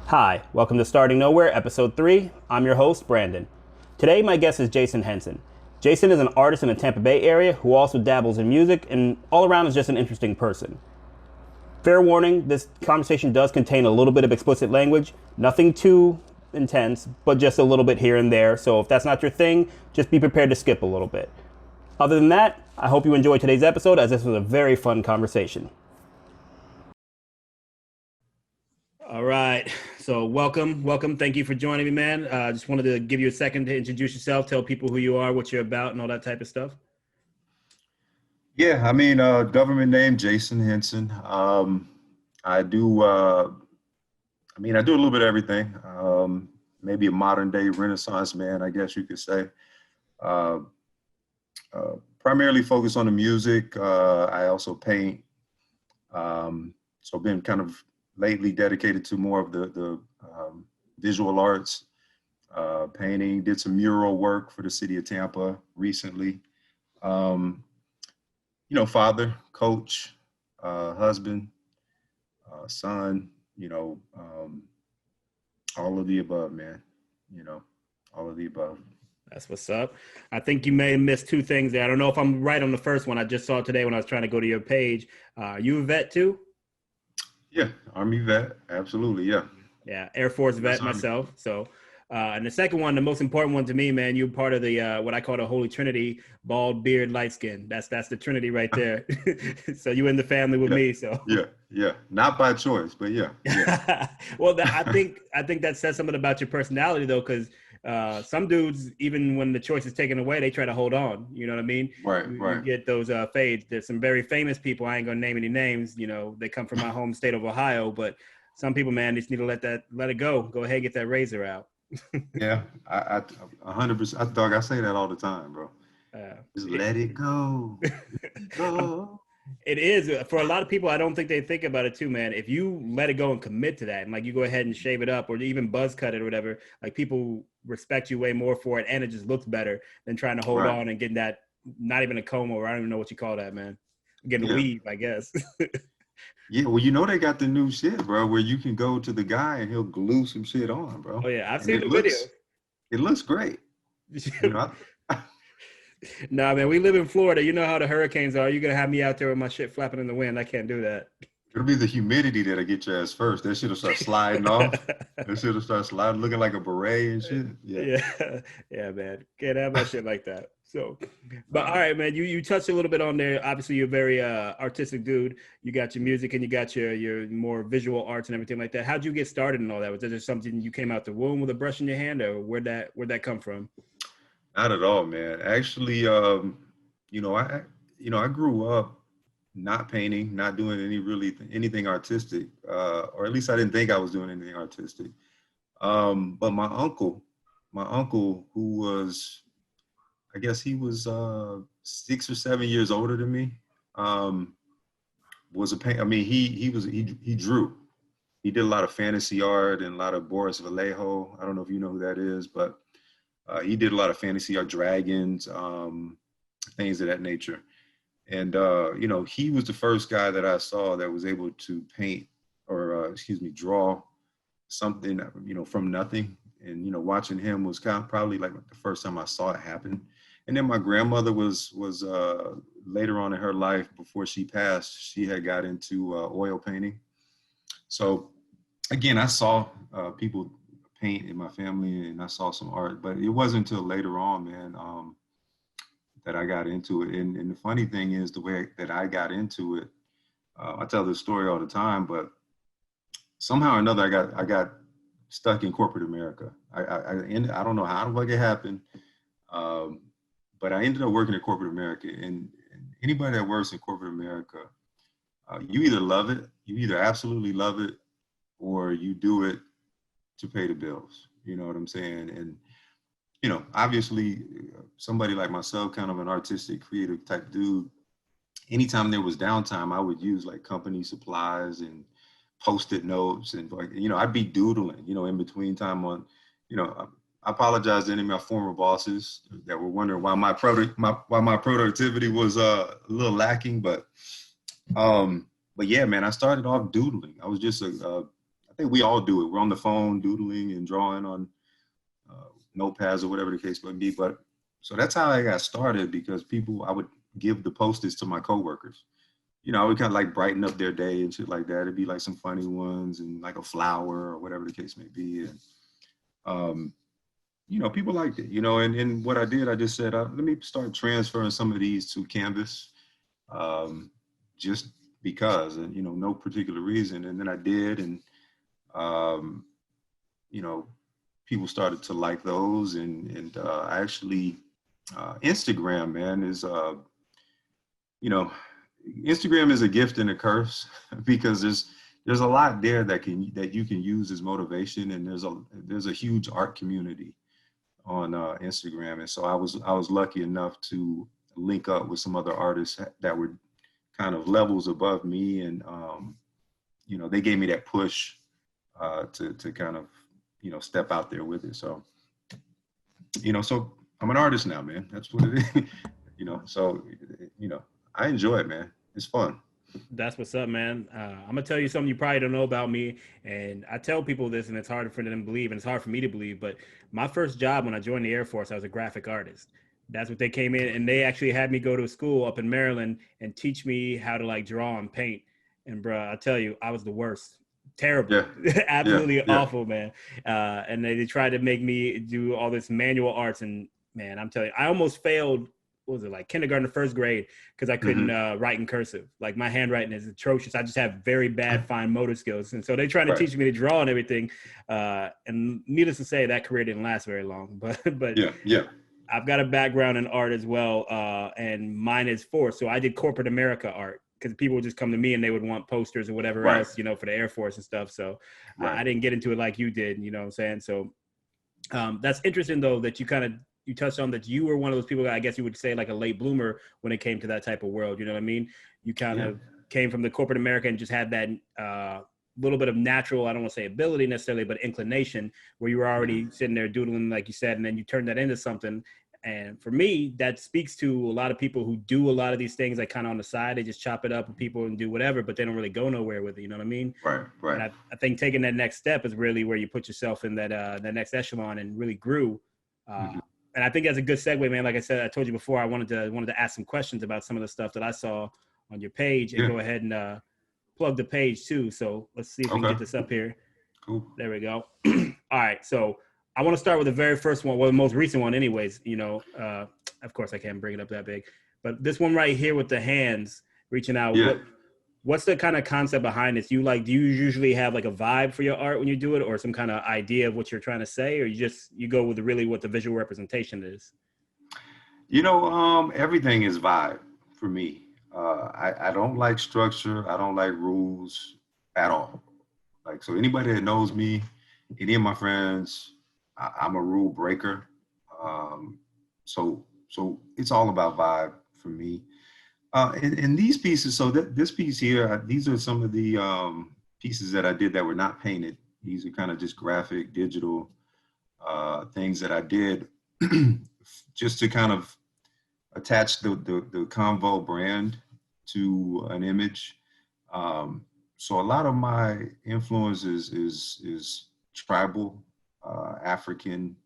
Hi, welcome to Starting Nowhere, Episode 3. I'm your host, Brandon. Today, my guest is Jason Henson. Jason is an artist in the Tampa Bay area who also dabbles in music and all around is just an interesting person. Fair warning, this conversation does contain a little bit of explicit language, nothing too intense, but just a little bit here and there. So if that's not your thing, just be prepared to skip a little bit. Other than that, I hope you enjoyed today's episode as this was a very fun conversation. All right. So welcome. Thank you for joining me, man. Just wanted to give you a second to introduce yourself, tell people who you are, what you're about, and all that type of stuff. Government name Jason Henson. I do. I do a little bit of everything. Maybe a modern day Renaissance man, I guess you could say. Uh, Primarily focused on the music. I also paint. So I've been kind of lately dedicated to more of the visual arts, painting. Did some mural work for the city of Tampa recently. Um, Father, coach, husband, son, all of the above, man. You know, all of the above. That's what's up. I think you may have missed two things there. I don't know if I'm right on the first one. I just saw today when I was trying to go to your page. You a vet too? Yeah, Army vet, absolutely, yeah. Yeah, Air Force That's vet Army. myself. So, and the second one, the most important one to me, man, you're part of the what I call the Holy Trinity: bald, beard, light skin. That's the Trinity right there. So you in the family with Yeah, me. So yeah. Not by choice, but yeah. well, I think that says something about your personality though, because some dudes, even when the choice is taken away, they try to hold on. You know what I mean? Right, You right. get those fades. There's some very famous people. I ain't gonna name any names. You know, they come from my home state of Ohio, but some people, man, just need to let it go. Go ahead, get that razor out. Yeah, 100%. Dog, I say that all the time, bro. Just It, let it go, let it go. it is for a lot of people. I don't think they think about it too, man. If you let it go and commit to that, and like you go ahead and shave it up, or even buzz cut it or whatever, like people respect you way more for it, and it just looks better than trying to hold Right. on and getting that. Not even a comb over. I don't even know what you call that, man. Getting a Yeah. weave, I guess. Yeah, well, they got the new shit, bro, where you can go to the guy and he'll glue some shit on, bro. Oh yeah, I've And seen the videos. it looks great. You know, Nah, man, we live in Florida. You know how the hurricanes are. You're gonna have me out there with my shit flapping in the wind. I can't do that. it'll be the humidity that'll get your ass first. That shit'll start sliding off. That shit'll start sliding, looking like a beret and shit. Yeah. Yeah, yeah, man. Can't have my shit like that. So, but all Uh, right, man. You touched a little bit on there. Obviously, you're a very artistic dude. You got your music and you got your more visual arts and everything like that. How'd you get started in all that? Was that just something you came out the womb with a brush in your hand, or where'd that come from? Not at all, man. Actually, you know, I grew up not painting, not doing anything artistic, or at least I didn't think I was doing anything artistic. But my uncle, who was, I guess he was 6 or 7 years older than me, um, was a paint. I mean, he drew. He did a lot of fantasy art and a lot of Boris Vallejo. I don't know if you know who that is, but he did a lot of fantasy art, dragons, things of that nature. And he was the first guy that I saw that was able to paint or excuse me, draw something, from nothing. And watching him was kind of probably like the first time I saw it happen. And then my grandmother was later on in her life before she passed, she had got into oil painting. So again, I saw people paint in my family, and I saw some art, but it wasn't until later on, man, that I got into it. And the funny thing is, the way that I got into it, I tell this story all the time, but somehow or another, I got stuck in corporate America. I don't know how the fuck it happened, um, but I ended up working in corporate America. And anybody that works in corporate America, you either love it, you either absolutely love it, or you do it to pay the bills. You know what I'm saying? And obviously, somebody like myself, kind of an artistic, creative type dude, anytime there was downtime, I would use like company supplies and post-it notes, and like, I'd be doodling, in between time on, you know, I apologize to any of my former bosses that were wondering why my productivity was a little lacking, but yeah, man, I started off doodling. I was just I think we all do it. We're on the phone doodling and drawing on notepads or whatever the case may be. But so that's how I got started, because I would give the Post-its to my coworkers. I would kind of like brighten up their day and shit like that. It'd be like some funny ones and like a flower or whatever the case may be. And, people liked it, and what I did, I just said, let me start transferring some of these to Canvas, just because, and, no particular reason. And then I did. And, um, you know, people started to like those. And I actually, Instagram, man, is, Instagram is a gift and a curse because there's a lot there that you can use as motivation, and there's a huge art community on Instagram. And so I was lucky enough to link up with some other artists that were kind of levels above me, and they gave me that push to kind of step out there with it. So so I'm an artist now, man. That's what it is. So I enjoy it, man. It's fun. That's what's up, man. I'm gonna tell you something you probably don't know about me, and I tell people this, and it's hard for them to believe, and it's hard for me to believe. But my first job when I joined the Air Force, I was a graphic artist. That's what they came in, and they actually had me go to a school up in Maryland and teach me how to like draw and paint. And bruh, I tell you, I was the worst, terrible, Yeah, yeah, absolutely yeah. awful, man. And they tried to make me do all this manual arts, and man, I'm telling you, I almost failed. What was it, like kindergarten to first grade, because I couldn't Mm-hmm. write in cursive. Like my handwriting is atrocious. I just have very bad fine motor skills, and so they trying to Right. teach me to draw and everything. And needless to say, that career didn't last very long. But Yeah, yeah. I've got a background in art as well, and mine is forced. So I did corporate America art because people would just come to me and they would want posters or whatever Right, else, for the Air Force and stuff. So right. I didn't get into it like you did. You know what I'm saying? So that's interesting though that you touched on that you were one of those people that I guess you would say like a late bloomer when it came to that type of world. You know what I mean? You kind Yeah. of came from the corporate America and just had that little bit of natural, I don't want to say ability necessarily, but inclination where you were Yeah. already sitting there doodling, like you said, and then you turned that into something. And for me, that speaks to a lot of people who do a lot of these things like kind of on the side. They just chop it up with people and do whatever, but they don't really go nowhere with it. You know what I mean? Right, And right. I think taking that next step is really where you put yourself in that next echelon and really grew. Uh, Mm-hmm. and I think that's a good segue, man. Like I said, I told you before, I wanted to ask some questions about some of the stuff that I saw on your page, and Yeah. go ahead and plug the page too. So let's see if we can Okay. get this up here. Cool. There we go. All right. So I want to start with the very first one, well, the most recent one, anyways. Of course, I can't bring it up that big, but this one right here with the hands reaching out. Yeah. What's the kind of concept behind this? Do you usually have like a vibe for your art when you do it, or some kind of idea of what you're trying to say, or you go with really what the visual representation is? Everything is vibe for me. I don't like structure. I don't like rules at all. Like, so anybody that knows me, any of my friends, I'm a rule breaker. Um, so it's all about vibe for me. And these pieces, so this piece here, these are some of the pieces that I did that were not painted. These are kind of just graphic, digital things that I did just to kind of attach the Convo brand to an image. Um, so a lot of my influence is tribal, African,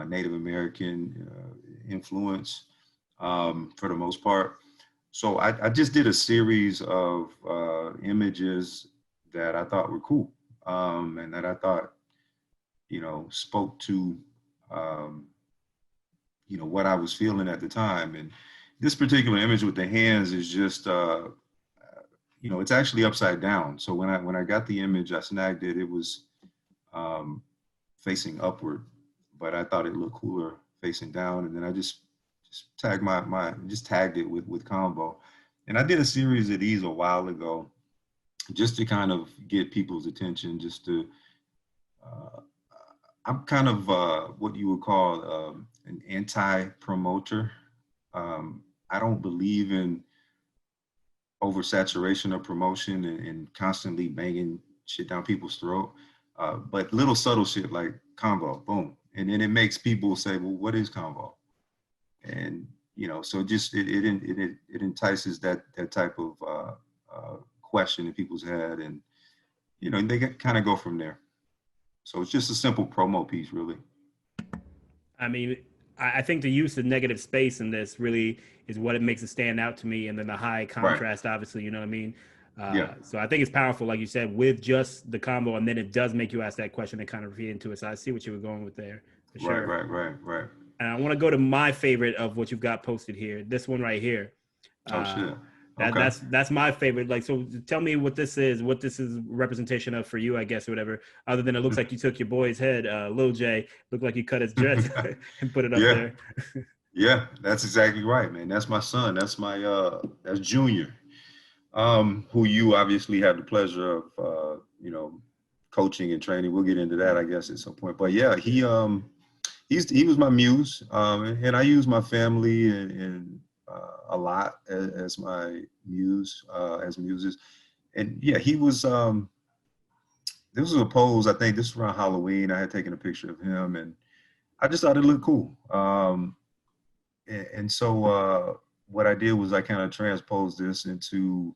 Native American influence for the most part. So I just did a series of images that I thought were cool, and that I thought, spoke to, um, what I was feeling at the time. And this particular image with the hands is just, it's actually upside down. So when I got the image, I snagged it. It was um, facing upward, but I thought it looked cooler facing down. And then I just tagged just tagged it with Convo. And I did a series of these a while ago, just to kind of get people's attention, just to, uh, I'm kind of what you would call an anti-promoter. I don't believe in oversaturation of promotion and constantly banging shit down people's throat. But little subtle shit like Convo, boom. And then it makes people say, well, what is Convo? And, so just it entices that type of question in people's head. And they kind of go from there. So it's just a simple promo piece, really. I mean, I think the use of negative space in this really is what it makes it stand out to me, and then the high Right. contrast, obviously, you know what I mean. Yeah. So I think it's powerful, like you said, with just the combo, and then it does make you ask that question and kind of feed into it. So I see what you were going with there for Right. sure. Right. Right. Right. And I want to go to my favorite of what you've got posted here. This one right here. Oh Uh, shit. Okay. that's my favorite. Like, so tell me what this is representation of for you, I guess, or whatever. Other than it looks like you took your boy's head, Lil J, looked like you cut his dreads and put it up Yeah. there. Yeah. That's exactly right, man. That's my son. That's Junior. Who you obviously have the pleasure of, coaching and training. We'll get into that, I guess, at some point. But yeah, he was my muse, and I use my family and a lot as my muse, as muses. And yeah, he was. This was a pose. I think this was around Halloween. I had taken a picture of him, and I just thought it looked cool. And so what I did was I kind of transposed this into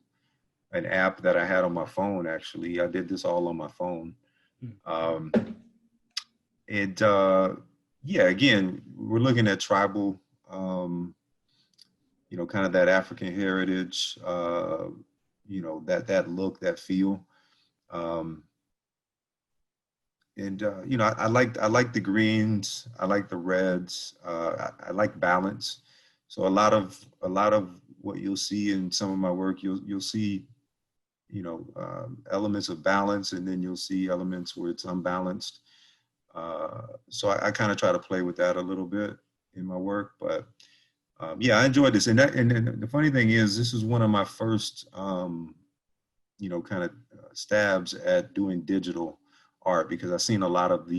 an app that I had on my phone. Actually, I did this all on my phone. Um, and yeah, again, we're looking at tribal, kind of that African heritage, that look, that feel. Um, and I like the greens, I like the reds, I like balance. So a lot of what you'll see in some of my work, you'll see elements of balance, and then you'll see elements where it's unbalanced. So I kind of try to play with that a little bit in my work, but yeah, I enjoyed this. And the funny thing is, this is one of my first, kind of stabs at doing digital art, because I've seen a lot of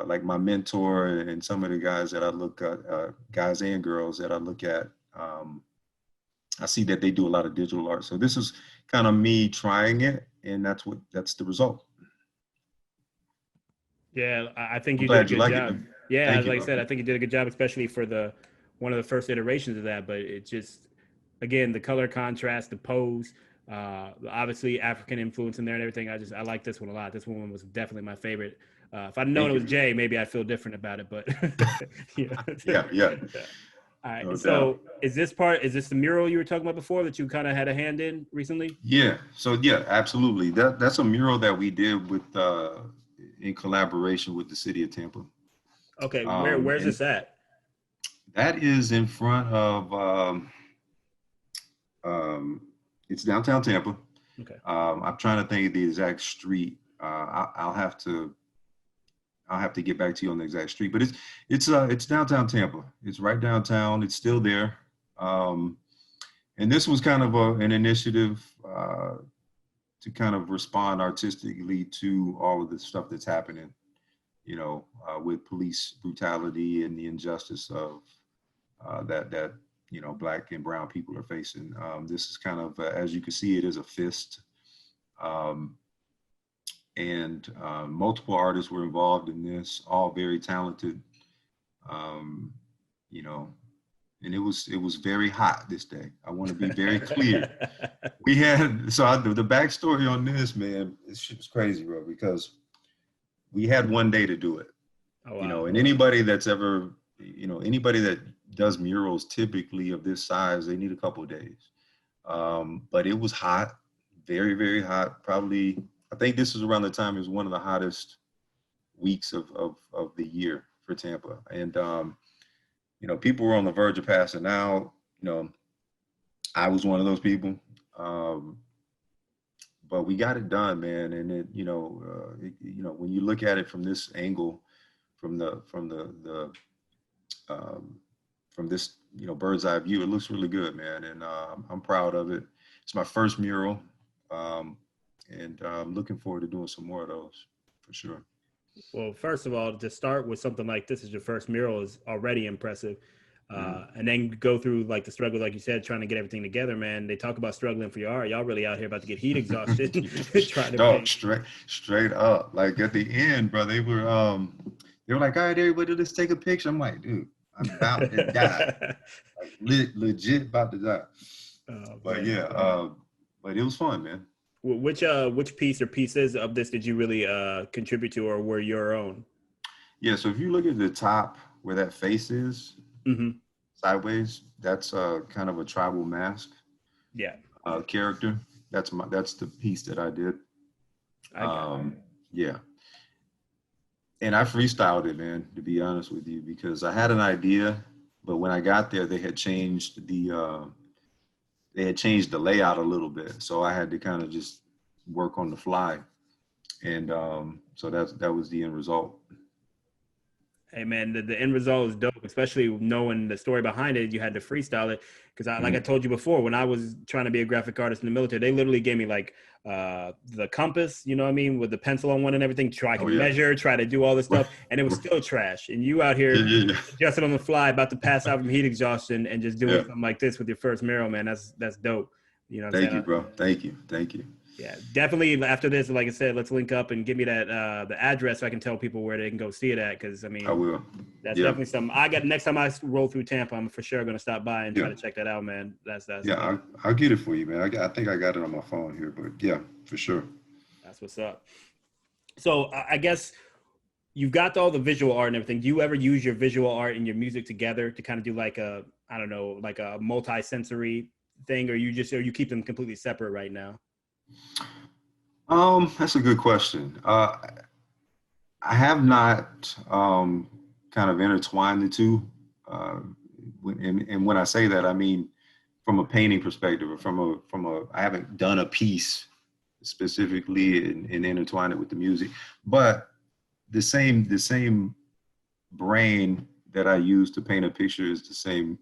like my mentor and some of the guys that I look at, guys and girls that I look at. I see that they do a lot of digital art. So this is kind of me trying it, and that's the result. Yeah, I think I'm you did a glad you good like it, job. man. Yeah, Thank you, like I bro. said, I think you did a good job, especially for the one of the first iterations of that. But it just, again, the color contrast, the pose, obviously African influence in there and everything. I like this one a lot. This one was definitely my favorite. If I'd known Thank it you, was man. Jay, maybe I'd feel different about it. But yeah. Yeah, yeah, Yeah. All no right. doubt. So is this the mural you were talking about before that you kind of had a hand in recently? Yeah, so yeah, absolutely. That's a mural that we did with in collaboration with the city of Tampa. Okay. Where's And this at? that is in front of um, it's downtown Tampa. Okay. I'm trying to think of the exact street. I'll have to get back to you on the exact street, but it's downtown Tampa. It's right downtown. It's still there. Um, and this was kind of an initiative to kind of respond artistically to all of the stuff that's happening, with police brutality and the injustice of that black and brown people are facing. This is kind of, as you can see, it is a fist. Um, and multiple artists were involved in this, all very talented. Um, you know, and it was very hot this day. I want to be very clear. We had the backstory on this, man. It's crazy, bro, because we had one day to do it. Oh wow. And anybody that's ever, anybody that does murals typically of this size, they need a couple of days. But it was hot, very, very hot. Probably, I think this is around the time it was one of the hottest weeks of the year for Tampa. And, people were on the verge of passing out. I was one of those people. Um, but we got it done, man. And when you look at it from this angle, um, from this bird's eye view, it looks really good, man. And I'm proud of it. It's my first mural, um, and I'm looking forward to doing some more of those for sure. Well, first of all, to start with something like this as your first mural is already impressive. Mm. And then go through like the struggle, like you said, trying to get everything together, man. They talk about struggling for your art. Y'all really out here about to get heat exhausted trying to Dog, paint. straight up. Like at the end, bro, they were like, all right, everybody, let's take a picture. I'm like, dude, I'm about to die. Like legit about to die. Oh But man. yeah, but it was fun, man. Which piece or pieces of this did you really contribute to, or were your own? Yeah, so if you look at the top where that face is, Hmm. sideways, that's kind of a tribal mask Yeah, character. That's the piece that I did. I got it. Um, yeah, and I freestyled it, man. To be honest with you, because I had an idea, but when I got there, they had changed the layout a little bit, so I had to kind of just work on the fly, and so that was the end result. Hey man, the end result is dope, especially knowing the story behind it. You had to freestyle it because like I Mhm. told you before, when I was trying to be a graphic artist in the military, they literally gave me like the compass, you know what I mean, with the pencil on one and everything, try I Oh can yeah, measure, try to do all this right. stuff, and it was Right. still trash. And you out Yeah, here yeah, adjusting on the fly, about to pass out from heat exhaustion, and just doing yeah. something like this with your first mural, man. That's dope. You know what I'm Thank saying? you, bro. Thank you. Thank you. Yeah, definitely. After this, like I said, let's link up and give me that the address so I can tell people where they can go see it at. Because I I mean, will. that's Yeah, definitely something I got. Next time I roll through Tampa, I'm for sure gonna stop by and try yeah, to check that out, man. That's yeah. dope. I'll get it for you, man. I think I got it on my phone here, but yeah, for sure. That's what's up. So I guess you've got all the visual art and everything. Do you ever use your visual art and your music together to kind of do like a I don't know like a multi-sensory thing, or you keep them completely separate right now? That's a good question. I have not kind of intertwined the two. Uh, and when I say that, I mean from a painting perspective, or I haven't done a piece specifically and intertwined it with the music, but the same brain that I use to paint a picture is the same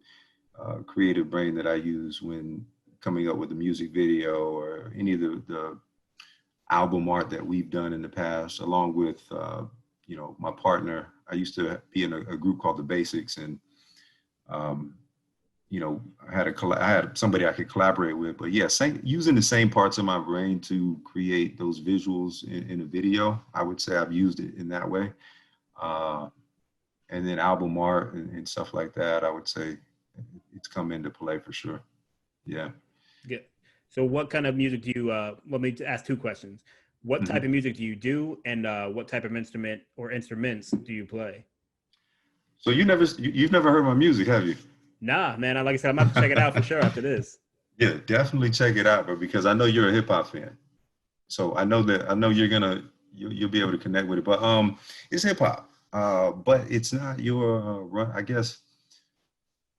creative brain that I use when coming up with a music video or any of the album art that we've done in the past, along with my partner. I used to be in a group called the Basics, and um, I had somebody I could collaborate with. But yeah, using the same parts of my brain to create those visuals in a video. I would say I've used it in that way. Uh, and then album art and stuff like that, I would say it's come into play for sure. Yeah. Good. So what kind of music do you? Let me ask two questions. What type Hmm. of music do you do, and what type of instrument or instruments do you play? So you've never heard my music, have you? Nah, man. Like I said, I'm about to check it out for sure after this. Yeah, definitely check it out, bro, because I know you're a hip hop fan. So I know you'll be able to connect with it. But it's hip hop. But it's not your run. I guess,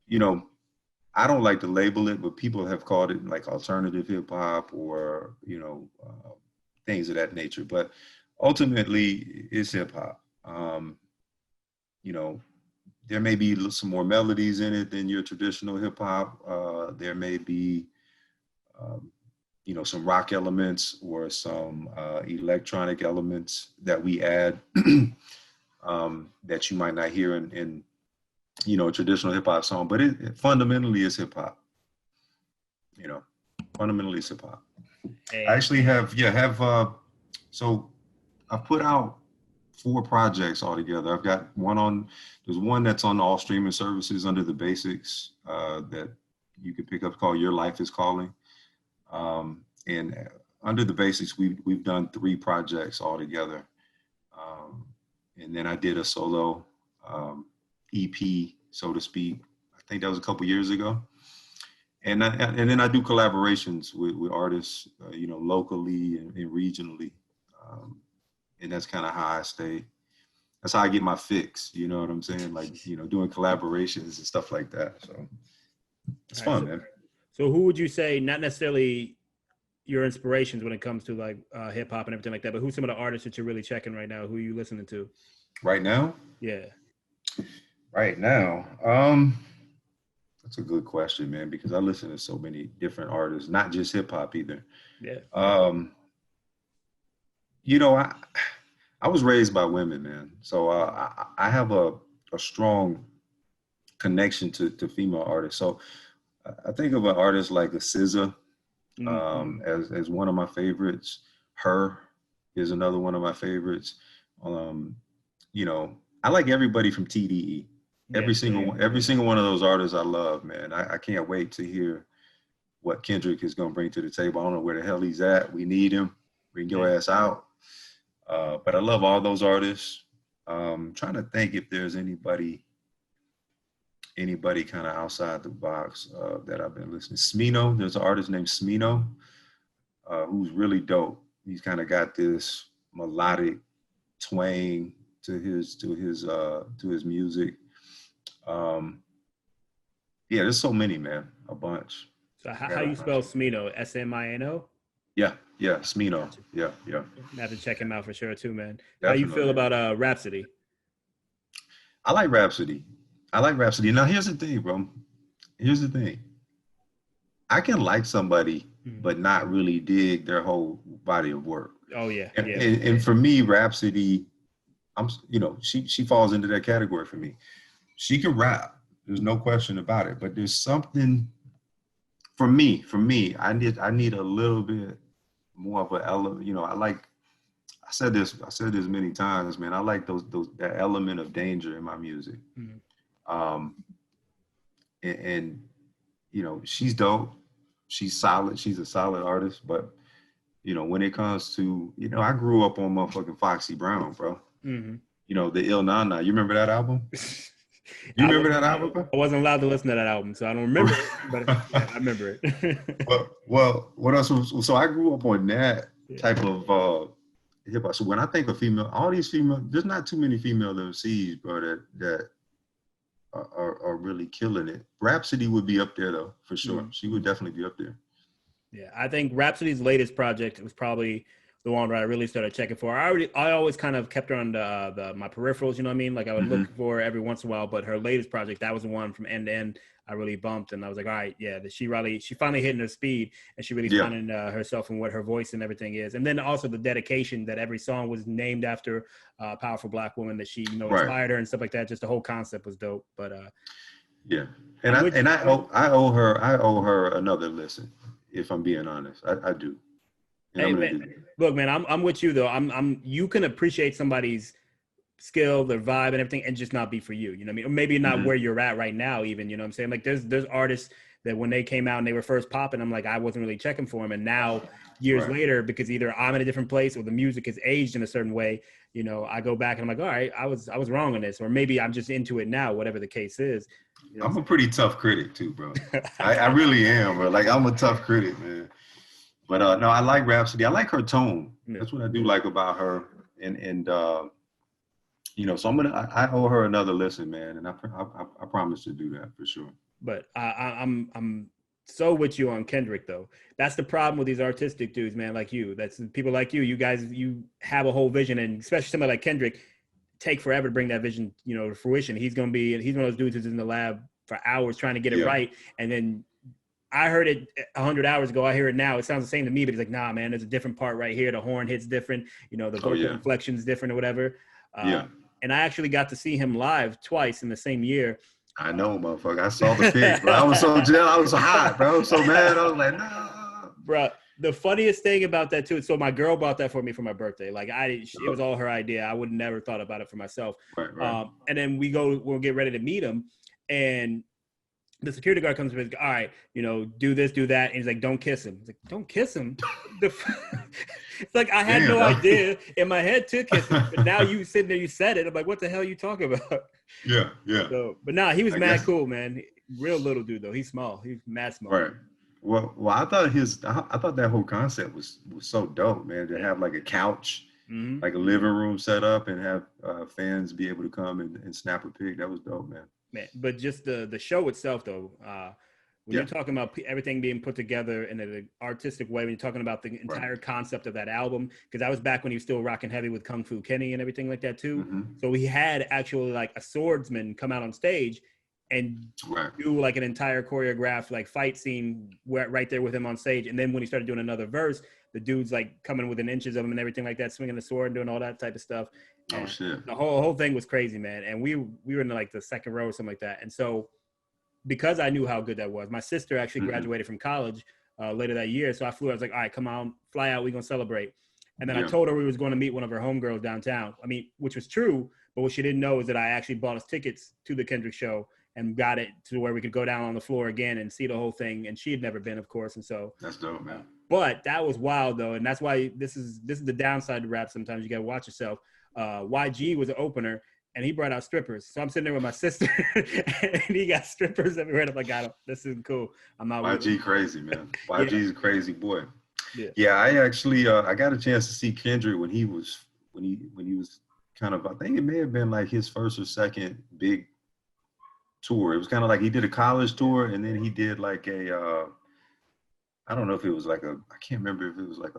you know, I don't like to label it, but people have called it like alternative hip hop or, things of that nature. But ultimately it's hip hop. You know, there may be some more melodies in it than your traditional hip hop. There may be um, some rock elements or some electronic elements that we add that you might not hear in a traditional hip hop song, but it fundamentally is hip hop. You know, fundamentally is hip hop. I Hey, actually have so I put out four projects altogether. I've got there's one that's on all streaming services under the Basics that you can pick up called Your Life is Calling. And under the Basics, we've done three projects altogether. Um, and then I did a solo um, EP, so to speak. I think that was a couple years ago. And then I do collaborations with artists, locally and regionally. Um, and that's kind of how I stay. That's how I get my fix. You know what I'm saying? Like, doing collaborations and stuff like that. So it's all right. fun, So, man. so who would you say, not necessarily your inspirations when it comes to like hip hop and everything like that, but who's some of the artists that you're really checking right now? Who are you listening to? Right now, Yeah. right now, that's a good question, man, because I listen to so many different artists, not just hip hop either. Yeah. Um, you know, I was raised by women, man, so I have a strong connection to female artists. So I think of an artist like a SZA Mm-hmm. as one of my favorites. Her is another one of my favorites. Um, I like everybody from TDE. Yeah. Every single one of those artists I love, man. I can't wait to hear. what Kendrick is going to bring to the table. I don't know where the hell he's at. We need him. Bring your ass out. But I love all those artists. Trying to think if there's anybody kind of outside the box that I've been listening. Smino, there's an artist named Smino who's really dope. He's kind of got this melodic twang to his music. Yeah, there's so many, man, a bunch. So how you spell Smino? Smino? Yeah, Smino. Yeah. I have to check him out for sure too, man. Definitely. How you feel about Rhapsody? I like Rhapsody. Now, here's the thing, bro. Here's the thing. I can like somebody, but not really dig their whole body of work. Oh yeah. And for me, Rhapsody, she falls into that category for me. She can rap. There's no question about it. But there's something for me. I need a little bit more of an element. I said this many times, man. I like that element of danger in my music. And she's dope. She's solid. She's a solid artist. But when it comes to, I grew up on motherfucking Foxy Brown, bro. The Il Nana. You remember that album? You remember that album, bro? I wasn't allowed to listen to that album, so I don't remember it, but I remember it. well, what else? So I grew up on that type of hip hop. So when I think of female, all these female, there's not too many female MCs, bro, that are really killing it. Rhapsody would be up there though, for sure. She would definitely be up there. Yeah, I think Rhapsody's latest project was probably the one where I really started checking for. I always kind of kept her on my peripherals, you know what I mean? Like I would look for her every once in a while, but her latest project, that was the one from end to end I really bumped, and I was like, all right, yeah, she finally hitting her speed, and she really finding herself and what her voice and everything is. And then also the dedication that every song was named after a powerful Black woman that she, inspired her and stuff like that. Just the whole concept was dope. But yeah, and I owe her another listen, if I'm being honest. I do. Hey, man, look, man, I'm with you though. You can appreciate somebody's skill, their vibe and everything, and just not be for you. You know what I mean? Or maybe not where you're at right now, even, you know what I'm saying? Like there's artists that when they came out and they were first popping, I'm like, I wasn't really checking for them. And now years later, because either I'm in a different place or the music has aged in a certain way, I go back and I'm like, all right, I was wrong on this, or maybe I'm just into it now, whatever the case is. I'm a pretty tough critic too, bro. I really am, bro. Like I'm a tough critic, man. But no, I like Rhapsody. I like her tone. That's what I do like about her. And so I owe her another listen, man. And I promise to do that for sure. But I'm so with you on Kendrick though. That's the problem with these artistic dudes, man, like you. That's people like you. You guys, you have a whole vision, and especially somebody like Kendrick, take forever to bring that vision, to fruition. He's one of those dudes who's in the lab for hours trying to get it right, and then I heard it 100 hours ago. I hear it now. It sounds the same to me, but he's like, nah, man, there's a different part right here. The horn hits different. The vocal inflection's different or whatever. And I actually got to see him live twice in the same year. I know, motherfucker. I saw the pic, bro. I was so jealous. I was so hot, bro. I was so mad. I was like, nah. Bro, the funniest thing about that, too, so my girl bought that for me for my birthday. Like, it was all her idea. I would never thought about it for myself. Right. And then we'll get ready to meet him. And the security guard comes to me and goes, all right, do this, do that. And he's like, don't kiss him. He's like, don't kiss him? It's like, I had no idea in my head to kiss him. But now you sitting there, you said it. I'm like, what the hell are you talking about? Yeah. So, but nah, he was mad cool, man. Real little dude, though. He's small. He's mad small. Right. Well, I thought that whole concept was so dope, man, to have like a couch, like a living room set up and have fans be able to come and snap a pic. That was dope, man. Man, but just the show itself, though, when you're talking about everything being put together in an artistic way, when you're talking about the entire concept of that album, because I was back when he was still rocking heavy with Kung Fu Kenny and everything like that, too. So he had actually like a swordsman come out on stage and do like an entire choreographed like fight scene right there with him on stage. And then when he started doing another verse, the dude's like coming within inches of him and everything like that, swinging the sword and doing all that type of stuff. And oh shit! The whole thing was crazy, man. And we were in like the second row or something like that. And so because I knew how good that was, my sister actually graduated from college later that year. So I flew. I was like, all right, come on, fly out. We're gonna celebrate. And then I told her we was going to meet one of her homegirls downtown. I mean, which was true, but what she didn't know is that I actually bought us tickets to the Kendrick show. and got it to where we could go down on the floor again and see the whole thing. And she had never been, of course. And so That's dope, man. but that was wild though. And that's why this is the downside to rap. Sometimes you got to watch yourself. YG was an opener and he brought out strippers. So I'm sitting there with my sister and he got strippers everywhere. And I'm like, this isn't cool. I'm not YG crazy, man. YG's a crazy boy. Yeah. I actually I got a chance to see Kendrick when he was kind of, I think it may have been like his first or second big tour. It was kind of like he did a college tour and then he did like a I don't know if it was like I can't remember if it was like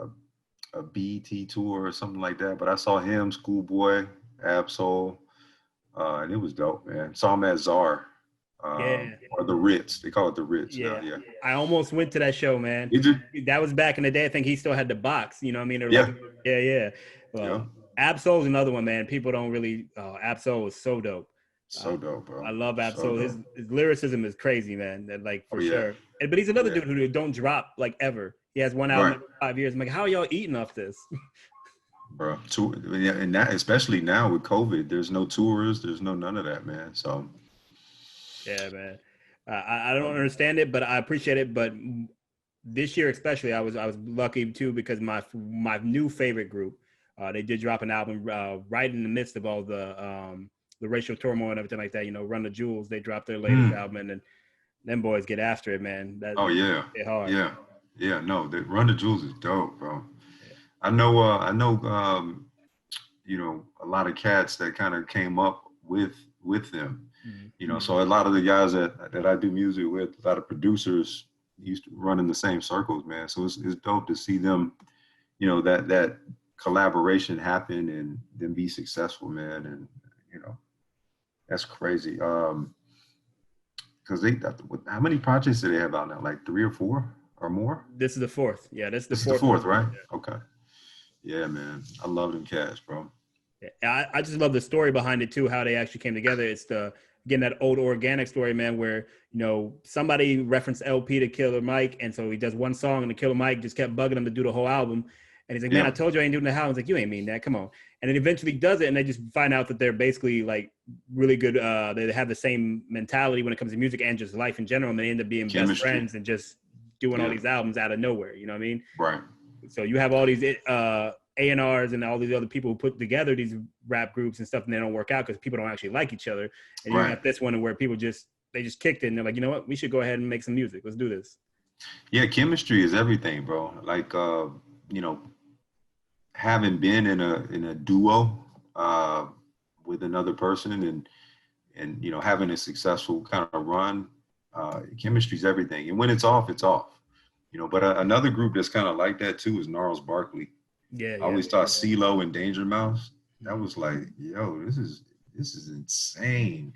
a BET tour or something like that, but I saw him, Schoolboy, Absol, and it was dope, man. Saw him at Czar. Or the Ritz. They call it the Ritz now, yeah. I almost went to that show, man. Did you? That was back in the day. I think he still had the box, you know what I mean? Yeah. Yeah. Well, Absol's another one, man. People don't really, Absol is so dope. So dope, bro. I love Absol. So his lyricism is crazy, man. That, like, for sure. But he's another dude who don't drop, like, ever. He has one album every 5 years. I'm like, how are y'all eating off this? Bro, and that, especially now with COVID, there's no tours, there's no none of that, man. So yeah, man. I don't understand it, but I appreciate it. But this year especially, I was lucky too because my new favorite group, they did drop an album right in the midst of all the racial turmoil and everything like that. You know, Run the Jewels, they dropped their latest album, and then them boys get after it, man. Hard. No, the Run the Jewels is dope, bro. Yeah. I know. You know, a lot of cats that kind of came up with them. You know, so a lot of the guys that I do music with, a lot of producers used to run in the same circles, man. So it's dope to see them, you know, that collaboration happen and them be successful, man. And, you know, that's crazy. Because how many projects do they have out now? Like 3 or 4 or more? This is the 4th. Yeah, this is the fourth, right? Yeah. Okay. Yeah, man. I love them cats, bro. Yeah, I just love the story behind it too, how they actually came together. It's again, that old organic story, man, where, you know, somebody referenced LP to Killer Mike. And so he does one song and the Killer Mike just kept bugging him to do the whole album. And he's like, man, I told you I ain't doing the album. I was like, you ain't mean that. Come on. And then eventually does it. And they just find out that they're basically like really good. They have the same mentality when it comes to music and just life in general. And they end up being best friends and just doing all these albums out of nowhere. You know what I mean? Right. So you have all these A&Rs and all these other people who put together these rap groups and stuff, and they don't work out because people don't actually like each other. And you have this one where people just kicked it and they're like, you know what, we should go ahead and make some music. Let's do this. Yeah, chemistry is everything, bro. Like you know, having been in a duo with another person and you know, having a successful kind of run, chemistry is everything. And when it's off, it's off. You know, but another group that's kind of like that too is Gnarls Barkley. I always thought CeeLo and Danger Mouse. That was like, yo, this is insane.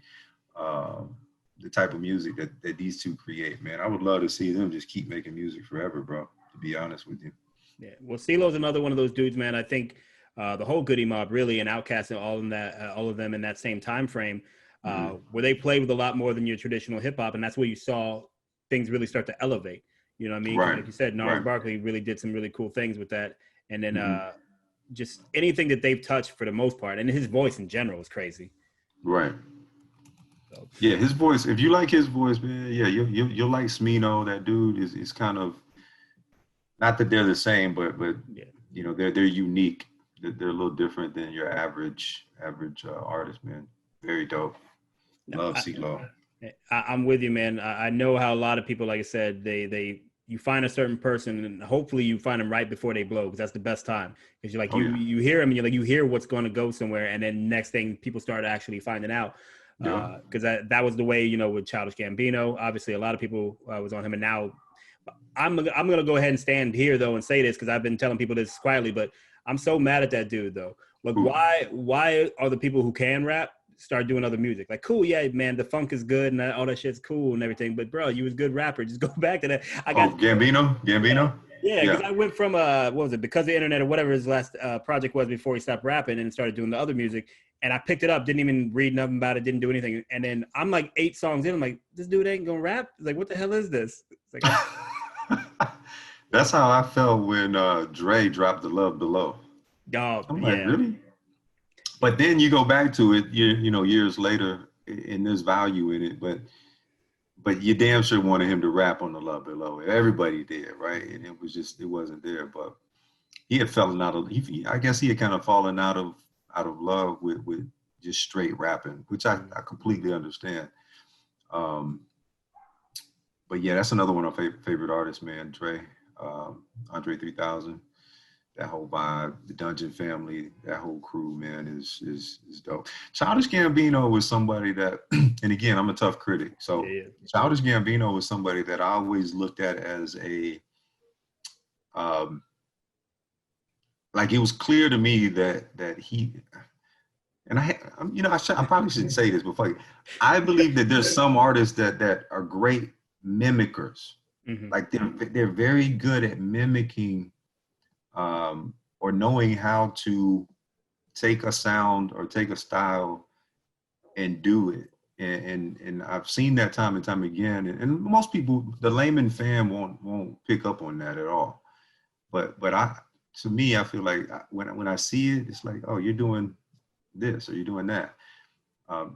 The type of music that these two create, man. I would love to see them just keep making music forever, bro. To be honest with you. Yeah. Well, CeeLo's another one of those dudes, man. I think the whole Goody Mob really and Outkast and all of them in that same time frame, where they played with a lot more than your traditional hip hop, and that's where you saw things really start to elevate. You know what I mean? Right. Like you said, Gnarls Barkley really did some really cool things with that. And then just anything that they've touched for the most part. And his voice in general is crazy. Right. So. Yeah, his voice, if you like his voice, man, yeah, you'll like Smino. That dude is kind of, not that they're the same, but you know, they're unique. They're a little different than your average artist, man. Very dope. Love CeeLo. I'm with you, man. I know how a lot of people, like I said, you find a certain person and hopefully you find them right before they blow, because that's the best time. Because you're like, you hear them and you're like, you hear what's going to go somewhere. And then next thing people start actually finding out. Because that was the way, you know, with Childish Gambino. Obviously, a lot of people was on him. And now I'm going to go ahead and stand here, though, and say this because I've been telling people this quietly. But I'm so mad at that dude, though. Like, why are the people who can rap start doing other music? Like, cool, yeah, man, the funk is good and all that shit's cool and everything, but bro, you was a good rapper. Just go back to that. Gambino. Yeah, because I went from what was it, Because the Internet or whatever his last project was before he stopped rapping and started doing the other music, and I picked it up, didn't even read nothing about it, didn't do anything, and then I'm like 8 songs in, I'm like, this dude ain't gonna rap. Like, what the hell is this? It's like, that's how I felt when Dre dropped The Love Below. Oh, I'm like, really? But then you go back to it, you know, years later, and there's value in it, but you damn sure wanted him to rap on the Love Below. Everybody did, right? And it wasn't there. But he had fallen out of. I guess he had kind of fallen out of love with just straight rapping, which I completely understand. Um, but yeah, that's another one of my favorite artists, man. Andre 3000. That whole vibe, the Dungeon family, that whole crew, man, is dope. Childish Gambino was somebody that, and again, I'm a tough critic. So Childish Gambino was somebody that I always looked at as like it was clear to me that he, and I probably shouldn't say this, but I believe that there's some artists that are great mimickers. Like they're very good at mimicking or knowing how to take a sound or take a style and do it. And I've seen that time and time again. And most people, the layman fan won't pick up on that at all. But to me, I feel like when I see it, it's like, oh, you're doing this or you're doing that.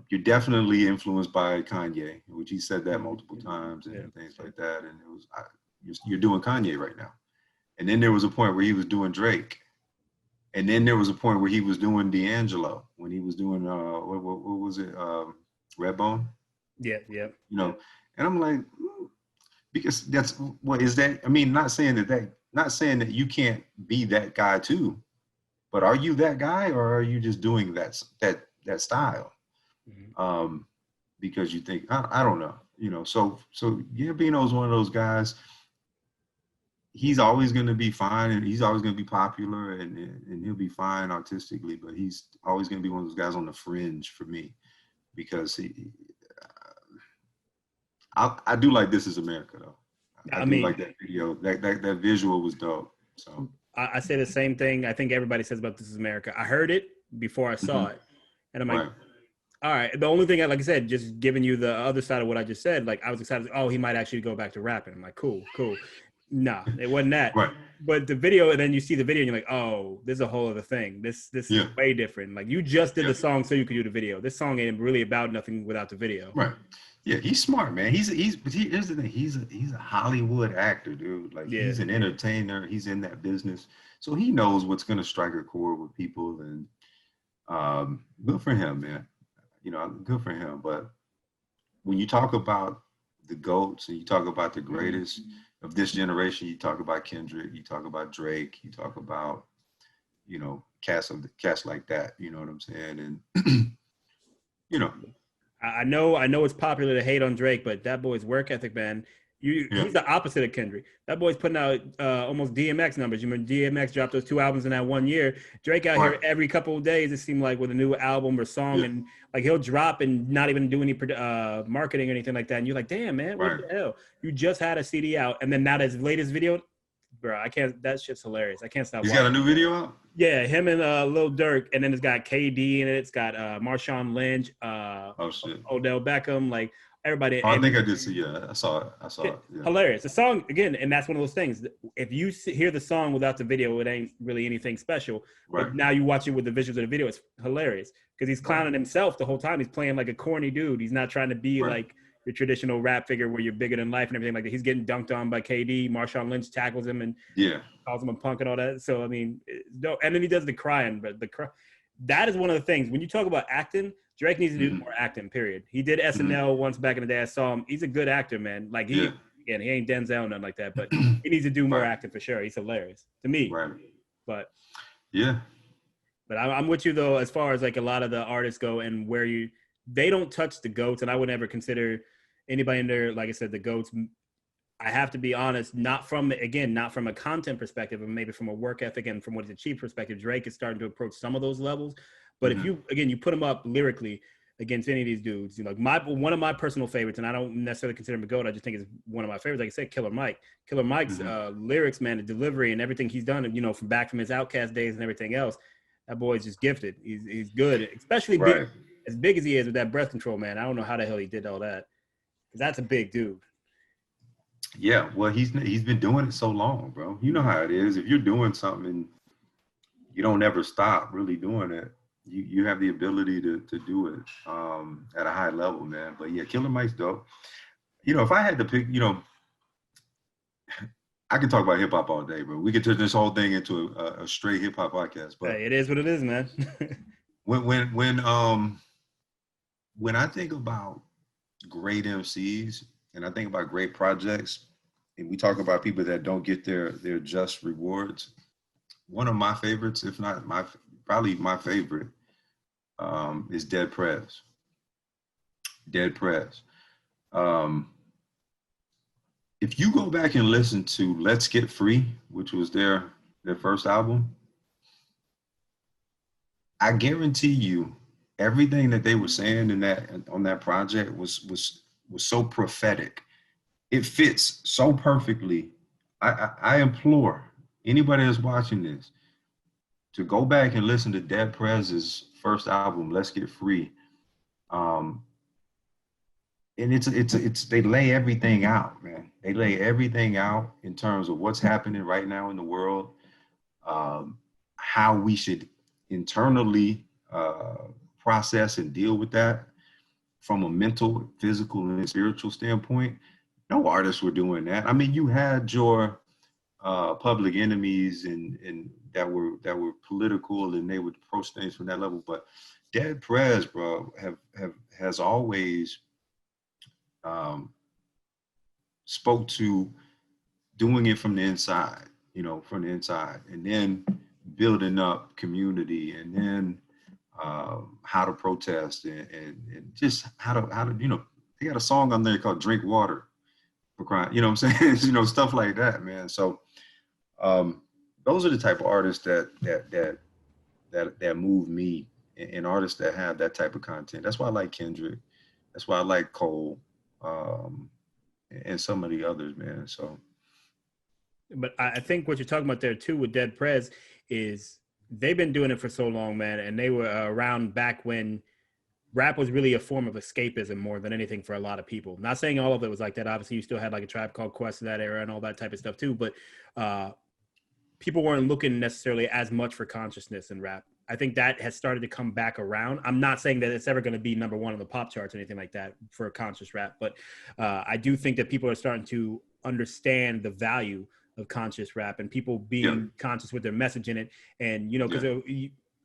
You're definitely influenced by Kanye, which he said that multiple times and things like that. And it was, you're doing Kanye right now. And then there was a point where he was doing Drake. And then there was a point where he was doing D'Angelo, when he was doing, what was it, Redbone? Yeah. You know, and I'm like, because that's, what is that? I mean, not saying that you can't be that guy too, but are you that guy or are you just doing that style? Because you think, I don't know, you know, so Gambino is one of those guys. He's always going to be fine and he's always going to be popular and he'll be fine artistically, but he's always going to be one of those guys on the fringe for me because I do like This Is America though. I mean, like that video, that visual was dope. So I say the same thing. I think everybody says about This Is America. I heard it before I saw it and I'm like, all right. The only thing, like I said, just giving you the other side of what I just said, like I was excited. Oh, he might actually go back to rapping. I'm like, cool. No, it wasn't that. Right. But the video, and then you see the video and you're like, oh, this is a whole other thing. This is way different. Like you just did the song so you could do the video. This song ain't really about nothing without the video. Right. Yeah, he's smart, man. Here's the thing. He's a Hollywood actor, dude. Like he's an entertainer. He's in that business. So he knows what's gonna strike a chord with people and good for him, man. You know, good for him. But when you talk about the GOATs and you talk about the greatest of this generation, you talk about Kendrick, you talk about Drake, you talk about, you know, cats like that, you know what I'm saying? And you know, I know it's popular to hate on Drake, but that boy's work ethic, man. He's the opposite of Kendrick. That boy's putting out almost DMX numbers. You remember DMX dropped those 2 albums in that 1 year. Drake out here every couple of days, it seemed like, with a new album or song, and like he'll drop and not even do any marketing or anything like that. And you're like, damn, man, what the hell? You just had a CD out, and then now his latest video, bro, I can't. That shit's hilarious. I can't stop. He's got a new video out. Yeah, him and Lil Durk, and then it's got KD in it. It's got Marshawn Lynch, Odell Beckham, like. Everybody. I think I did see. Yeah, I saw it. Yeah. Hilarious. The song again, and that's one of those things. If you hear the song without the video, it ain't really anything special. Right. But now you watch it with the visuals of the video, it's hilarious because he's clowning himself the whole time. He's playing like a corny dude. He's not trying to be like your traditional rap figure where you're bigger than life and everything like that. He's getting dunked on by KD. Marshawn Lynch tackles him and calls him a punk and all that. So I mean, and then he does the crying, but that is one of the things when you talk about acting. Drake needs to do more acting, period. He did SNL once back in the day. I saw him. He's a good actor, man. Like, he ain't Denzel, nothing like that, but he needs to do more acting for sure. He's hilarious to me. Right. But I'm with you, though, as far as, like, a lot of the artists go and where they don't touch the GOATs, and I would never consider anybody in there, like I said, the GOATs. I have to be honest, not from a content perspective, but maybe from a work ethic and from what he's achieved perspective. Drake is starting to approach some of those levels. But if you put him up lyrically against any of these dudes, you know, one of my personal favorites, and I don't necessarily consider him a GOAT, I just think it's one of my favorites. Like I said, Killer Mike. Killer Mike's lyrics, man, the delivery and everything he's done, you know, from his Outkast days and everything else, that boy's just gifted. He's good, especially as big as he is with that Breath Control, man. I don't know how the hell he did all that, because that's a big dude. Yeah, well, he's been doing it so long, bro. You know how it is. If you're doing something, you don't ever stop really doing it. you have the ability to do it at a high level, man. But yeah, Killer Mike's dope. If I had to pick, I could talk about hip hop all day, bro. We could turn this whole thing into a straight hip hop podcast. But Hey, it is what it is, man. when when I think about great MCs and I think about great projects, and we talk about people that don't get their just rewards, one of my favorites, if not probably my favorite, is Dead Prez. Dead Prez. If you go back and listen to Let's Get Free, which was their first album, I guarantee you everything that they were saying in that on that project was so prophetic. It fits so perfectly. I implore anybody that's watching this to go back and listen to Dead Prez's first album, Let's Get Free. And it's they lay everything out, man. They lay everything out in terms of what's happening right now in the world, how we should internally process and deal with that from a mental, physical, and spiritual standpoint. No artists were doing that. I mean, you had your public enemies and that were political and they would approach things from that level. But Dead Prez, bro, has always spoke to doing it from the inside, and then building up community, and then how to protest and just how to they got a song on there called Drink Water for crying, you know what I'm saying? Stuff like that, man. So those are the type of artists that move me, and artists that have that type of content. That's why I like Kendrick. That's why I like Cole, and some of the others, man. So, but I think what you're talking about there too with Dead Prez is they've been doing it for so long, man, and they were around back when rap was really a form of escapism more than anything for a lot of people. Not saying all of it was like that. Obviously, you still had like a Tribe Called Quest in that era and all that type of stuff too, but people weren't looking necessarily as much for consciousness in rap. I think that has started to come back around. I'm not saying that it's ever going to be number one on the pop charts or anything like that for conscious rap, but I do think that people are starting to understand the value of conscious rap and people being conscious with their message in it. And, because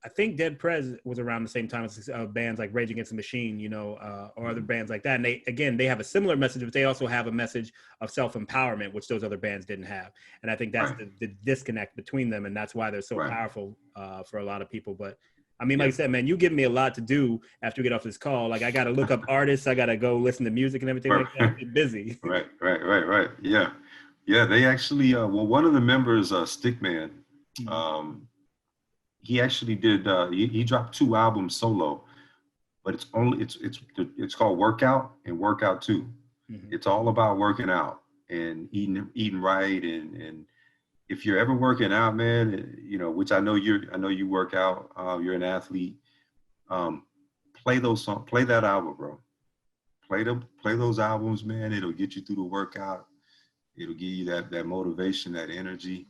I think Dead Prez was around the same time as bands like Rage Against the Machine, or other bands like that. And they have a similar message, but they also have a message of self-empowerment, which those other bands didn't have. And I think that's the disconnect between them. And that's why they're so powerful for a lot of people. But I mean, like I said, man, you give me a lot to do after we get off this call. Like I got to look up artists. I got to go listen to music and everything like that. Get busy. Right. Yeah. Yeah. They actually, one of the members, Stickman, he actually did. He dropped 2 albums solo, but it's called Workout and Workout 2. Mm-hmm. It's all about working out and eating right, and if you're ever working out, man, which I know you work out. You're an athlete. Play those songs. Play that album, bro. Play those albums, man. It'll get you through the workout. It'll give you that motivation, that energy.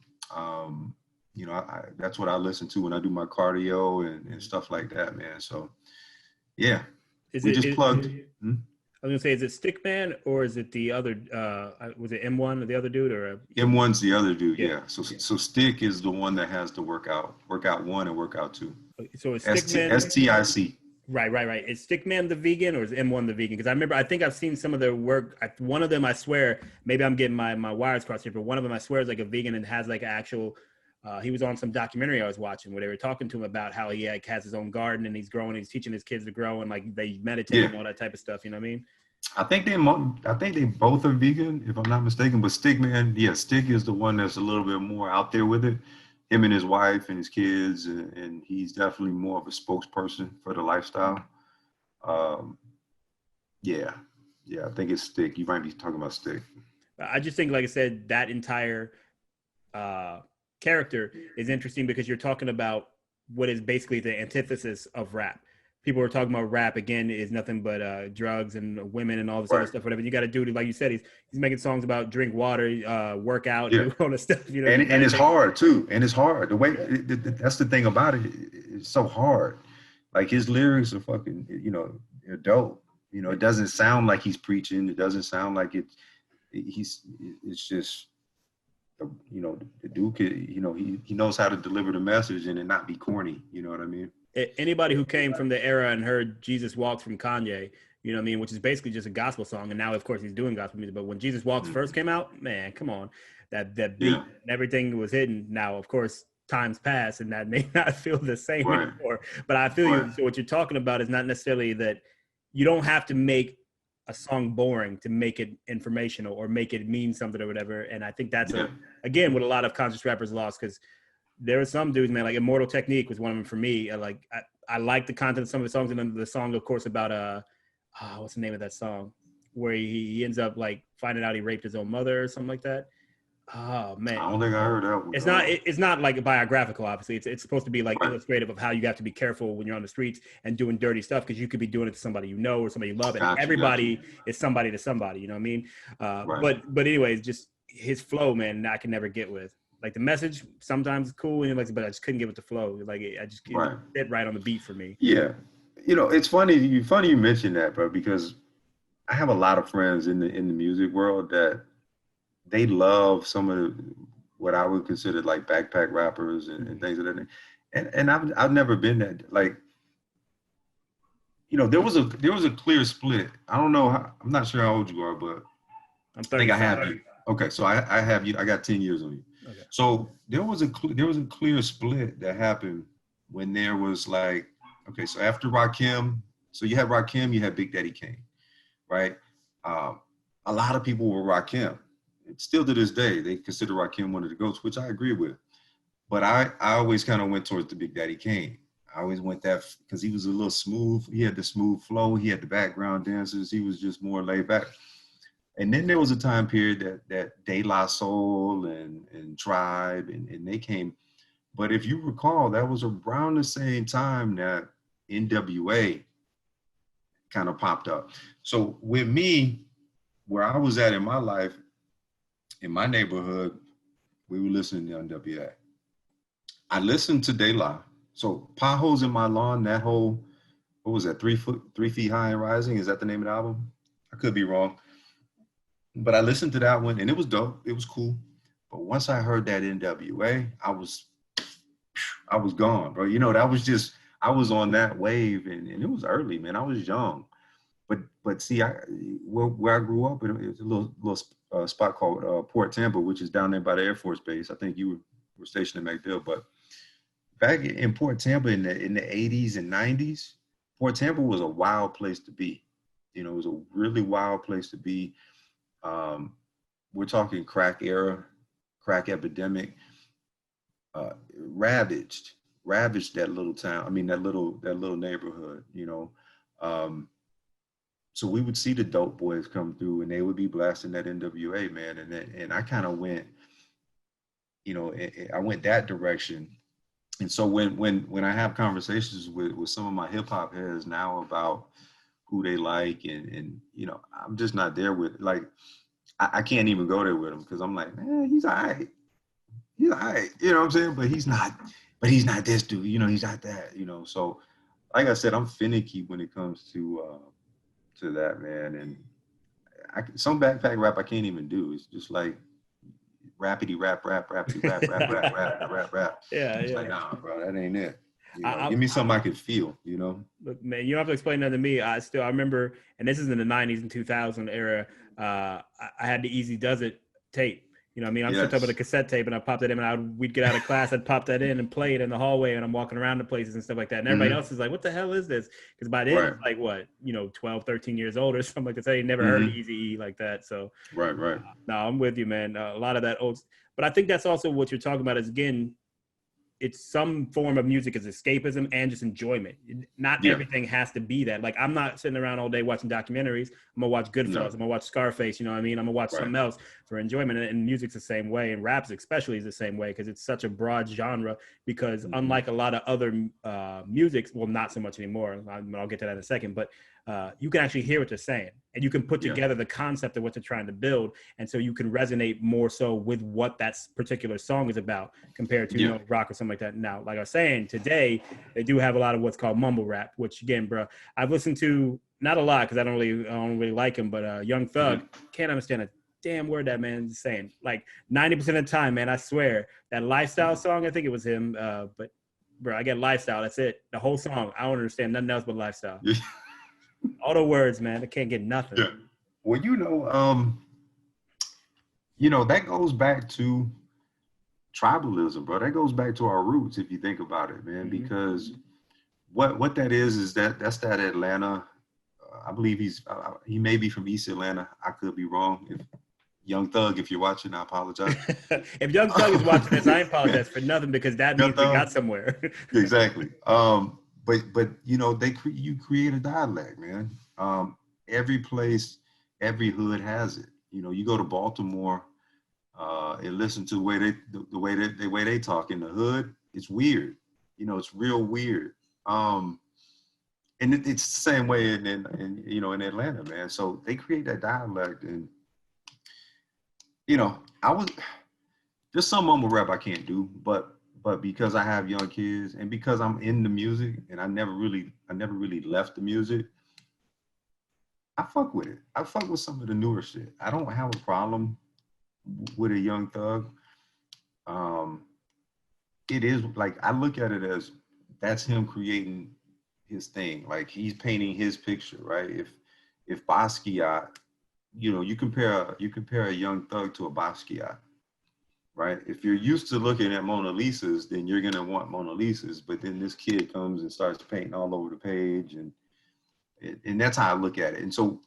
That's what I listen to when I do my cardio and stuff like that, man. So, yeah. I was gonna say, is it Stickman or is it the other? Was it M1 or the other dude? Or M1's the other dude, yeah. So Stick is the one that has the workout 1 and workout 2. So it's Stickman. STIC. Right. Is Stickman the vegan or is M1 the vegan? Because I think I've seen some of their work. One of them, I swear, maybe I'm getting my wires crossed here, but one of them, I swear, is like a vegan and has like actual. He was on some documentary I was watching where they were talking to him about how he has his own garden and he's growing. He's teaching his kids to grow and like they meditate and all that type of stuff. You know what I mean? I think they both are vegan, if I'm not mistaken. But Stickman, Stick is the one that's a little bit more out there with it. Him and his wife and his kids, and he's definitely more of a spokesperson for the lifestyle. I think it's Stick. You might be talking about Stick. I just think, like I said, that entire character is interesting because you're talking about what is basically the antithesis of rap. People are talking about rap again is nothing but drugs and women and all this other stuff. Whatever you got to do, like you said, he's making songs about drink water, work out, do all this stuff. And it's hard too. And it's hard. The way that's the thing about it. It's so hard. Like his lyrics are fucking, you know, they're dope. You know, it doesn't sound like he's preaching. It doesn't sound like he's, it's just, you know, the dude could, you know, he knows how to deliver the message and it not be corny. You know what I mean? Anybody who came from the era and heard Jesus Walks from Kanye, you know what I mean, which is basically just a gospel song. And now, of course, he's doing gospel music. But when Jesus Walks first came out, man, come on, that beat Yeah. and everything was hidden. Now, of course, times pass and that may not feel the same Right. anymore. But I feel Right. you. So what you're talking about is not necessarily that you don't have to make a song boring to make it informational or make it mean something or whatever. And I think that's Yeah. again what a lot of conscious rappers lost, because there are some dudes, man, like Immortal Technique was one of them for me. I like the content of some of the songs, and then the song, of course, about what's the name of that song, where he ends up like finding out he raped his own mother or something like that. Oh man, I don't think I heard that one. it's not like biographical. Obviously, it's supposed to be like Right. illustrative of how you have to be careful when you're on the streets and doing dirty stuff, because you could be doing it to somebody you know or somebody you love, and everybody is somebody to somebody. You know what I mean? Right. But anyways, just his flow, man, I can never get with. Like the message sometimes is cool, and like, but I just couldn't get with the flow. Like I just couldn't fit right on the beat for me. Yeah. You know, it's funny you mentioned that, bro, because I have a lot of friends in the music world that they love some of what I would consider like backpack rappers and things of that nature. And I've never been that, like, you know, there was a clear split. I don't know I'm not sure how old you are, but I'm I think I 35. have you. Okay, so I have you. I got 10 years on you. Okay. So there was a clear split that happened when there was like, okay, so after Rakim, so you had Rakim, you had Big Daddy Kane, right? A lot of people were Rakim. Still to this day, they consider Rakim one of the GOATs, which I agree with. But I always kind of went towards the Big Daddy Kane. I always went that because he was a little smooth. He had the smooth flow. He had the background dancers. He was just more laid back. And then there was a time period that De La Soul and Tribe and they came. But if you recall, that was around the same time that NWA kind of popped up. So with me, where I was at in my life, in my neighborhood, we were listening to NWA. I listened to De La. So Potholes in My Lawn, that whole, what was that, 3 feet high and rising? Is that the name of the album? I could be wrong. But I listened to that one and it was dope. It was cool. But once I heard that NWA, I was gone, bro. You know, that was just, I was on that wave and it was early, man. I was young. But see, where I grew up, it was a little spot called Port Tampa, which is down there by the Air Force Base. I think you were stationed in MacDill, but back in Port Tampa in the 80s and 90s, Port Tampa was a wild place to be. You know, it was a really wild place to be. We're talking crack era, crack epidemic, ravaged that little town. I mean, that little neighborhood, you know. So we would see the dope boys come through and they would be blasting that NWA, man. And I kind of went, you know, I went that direction. And so when I have conversations with some of my hip hop heads now about who they like and you know, I'm just not there with, like, I can't even go there with them because I'm like, man, he's all right. He's all right. You know what I'm saying? But he's not this dude, you know, he's not that, you know. So like I said, I'm finicky when it comes to that, man. And some backpack rap I can't even do. It's just like rappity rap, rappity rap. Yeah, it's yeah. like, nah, bro, that ain't it. You know, give me something I can feel, you know. Look, man, you don't have to explain that to me. I remember, and this is in the 90s and 2000 era. I had the Easy Does It tape. You know what I mean? I'm still talking about a cassette tape, and I popped that in, and we'd get out of class, I'd pop that in and play it in the hallway, and I'm walking around the places and stuff like that. And everybody else is like, what the hell is this? Because by then, it's like, what, you know, 12, 13 years old or something like that. They never heard Easy E like that. So, right. No, I'm with you, man. A lot of that old, but I think that's also what you're talking about is, again, it's some form of music is escapism and just enjoyment. Not everything has to be that. Like, I'm not sitting around all day watching documentaries. I'm gonna watch Goodfellas. I'm gonna watch Scarface. You know what I mean? I'm gonna watch something else for enjoyment. And music's the same way, and raps especially is the same way, because it's such a broad genre. Because unlike a lot of other musics, well, not so much anymore. I'll get to that in a second. But you can actually hear what they're saying, and you can put Yeah. together the concept of what they're trying to build, and so you can resonate more so with what that particular song is about compared to Yeah. rock or something like that. Now, like I was saying, today they do have a lot of what's called mumble rap, which again, bro, I've listened to not a lot because I don't really like him, but Young Thug, can't understand a damn word that man is saying. Like 90% of the time, man, I swear that lifestyle song, I think it was him, but bro, I get lifestyle. That's it. The whole song, I don't understand nothing else but lifestyle. Yeah. All the words, man, I can't get nothing. Yeah. Well, that goes back to tribalism, bro. That goes back to our roots, if you think about it, man. Because what that is that's that Atlanta. I believe he may be from East Atlanta. I could be wrong. If Young Thug, if you're watching, I apologize. If Young Thug is watching this, I apologize for nothing because that means we got somewhere. Exactly. But you create a dialect, man. Every place, every hood has it. You go to Baltimore and listen to the way they talk in the hood. It's weird. It's real weird. And it's the same way in Atlanta, man. So they create that dialect, and there's some mumble rap I can't do, but because I have young kids and because I'm in the music and I never really left the music, I fuck with it. I fuck with some of the newer shit. I don't have a problem with a Young Thug. It is like, I look at it as that's him creating his thing. Like, he's painting his picture, right? If Basquiat, you compare a Young Thug to a Basquiat, right? If you're used to looking at Mona Lisas, then you're gonna want Mona Lisas. But then this kid comes and starts painting all over the page, and that's how I look at it. And so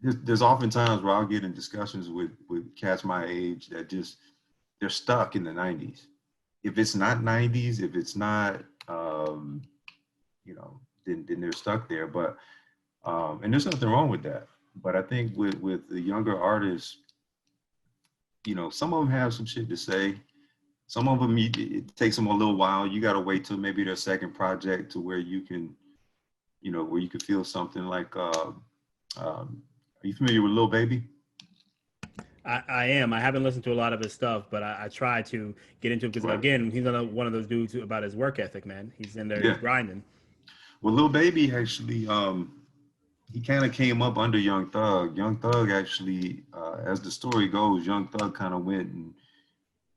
there's often times where I'll get in discussions with cats my age that just, they're stuck in the 90s. If it's not 90s, if it's not, then they're stuck there. But and there's nothing wrong with that. But I think with the younger artists, some of them have some shit to say. Some of them, it takes them a little while. You got to wait till maybe their second project to where you can, where you can feel something like, are you familiar with Lil Baby? I am. I haven't listened to a lot of his stuff, but I try to get into it because, again, he's one of those dudes about his work ethic, man. He's in there, he's grinding. Well, Lil Baby actually, he kind of came up under Young Thug. Young Thug actually, as the story goes, Young Thug kind of went and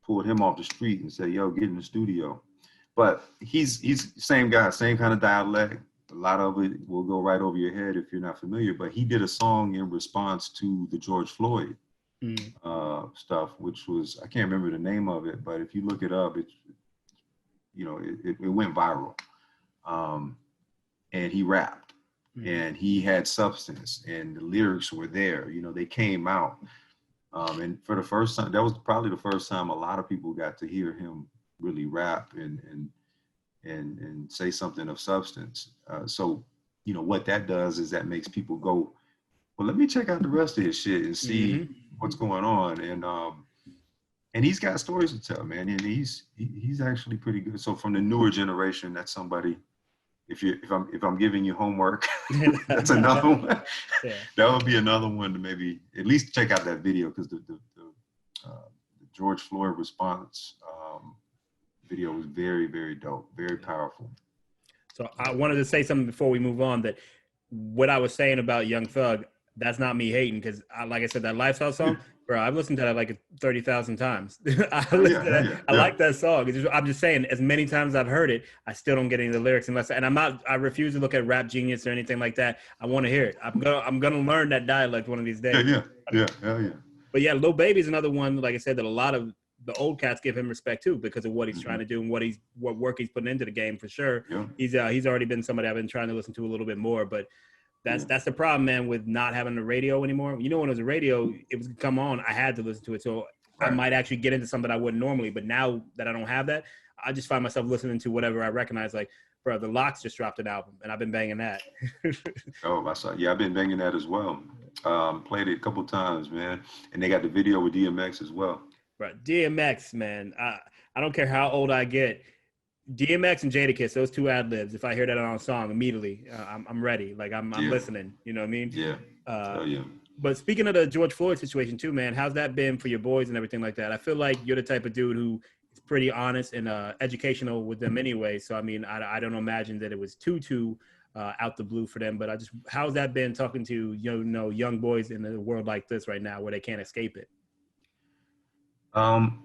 pulled him off the street and said, yo, get in the studio. But he's the same guy, same kind of dialect. A lot of it will go right over your head if you're not familiar. But he did a song in response to the George Floyd stuff, which was, I can't remember the name of it, but if you look it up, it went viral. And he rapped. And he had substance, and the lyrics were there. They came out. And for the first time, that was probably the first time a lot of people got to hear him really rap and say something of substance. So what that does is that makes people go, well, let me check out the rest of his shit and see what's going on. And he's got stories to tell, man. And he's actually pretty good. So from the newer generation, that's somebody. If I'm giving you homework, that's another one. Yeah. That would be another one to maybe at least check out that video, because the George Floyd response video was very, very dope, very powerful. So I wanted to say something before we move on, that what I was saying about Young Thug, that's not me hating, because like I said, that lifestyle song, bro, I've listened to that like 30,000 times. I like that song. I'm just saying, as many times as I've heard it, I still don't get any of the lyrics I refuse to look at Rap Genius or anything like that. I want to hear it. I'm gonna learn that dialect one of these days. Yeah. But yeah, Lil Baby's another one, like I said, that a lot of the old cats give him respect too, because of what he's trying to do and what work he's putting into the game, for sure. Yeah. He's already been somebody I've been trying to listen to a little bit more, but that's the problem, man, with not having the radio anymore. When it was a radio, it was come on, I had to listen to it. So I might actually get into something I wouldn't normally, but now that I don't have that, I just find myself listening to whatever I recognize. Like, bro, the Lox just dropped an album, and I've been banging that. Oh, I saw. Yeah, I've been banging that as well. Played it a couple times, man. And they got the video with DMX as well. Right, DMX, man. I don't care how old I get. DMX and Jadakiss, those two ad libs. If I hear that on a song, immediately I'm ready. Like I'm Yeah, listening. You know what I mean? yeah, Uh, hell yeah. but speaking of the George Floyd situation too, man, how's that been for your boys and everything like that? I feel like you're the type of dude who is pretty honest and educational with them anyway. So I mean, I don't imagine that it was too out the blue for them. But I just, how's that been talking to young boys in a world like this right now where they can't escape it? Um,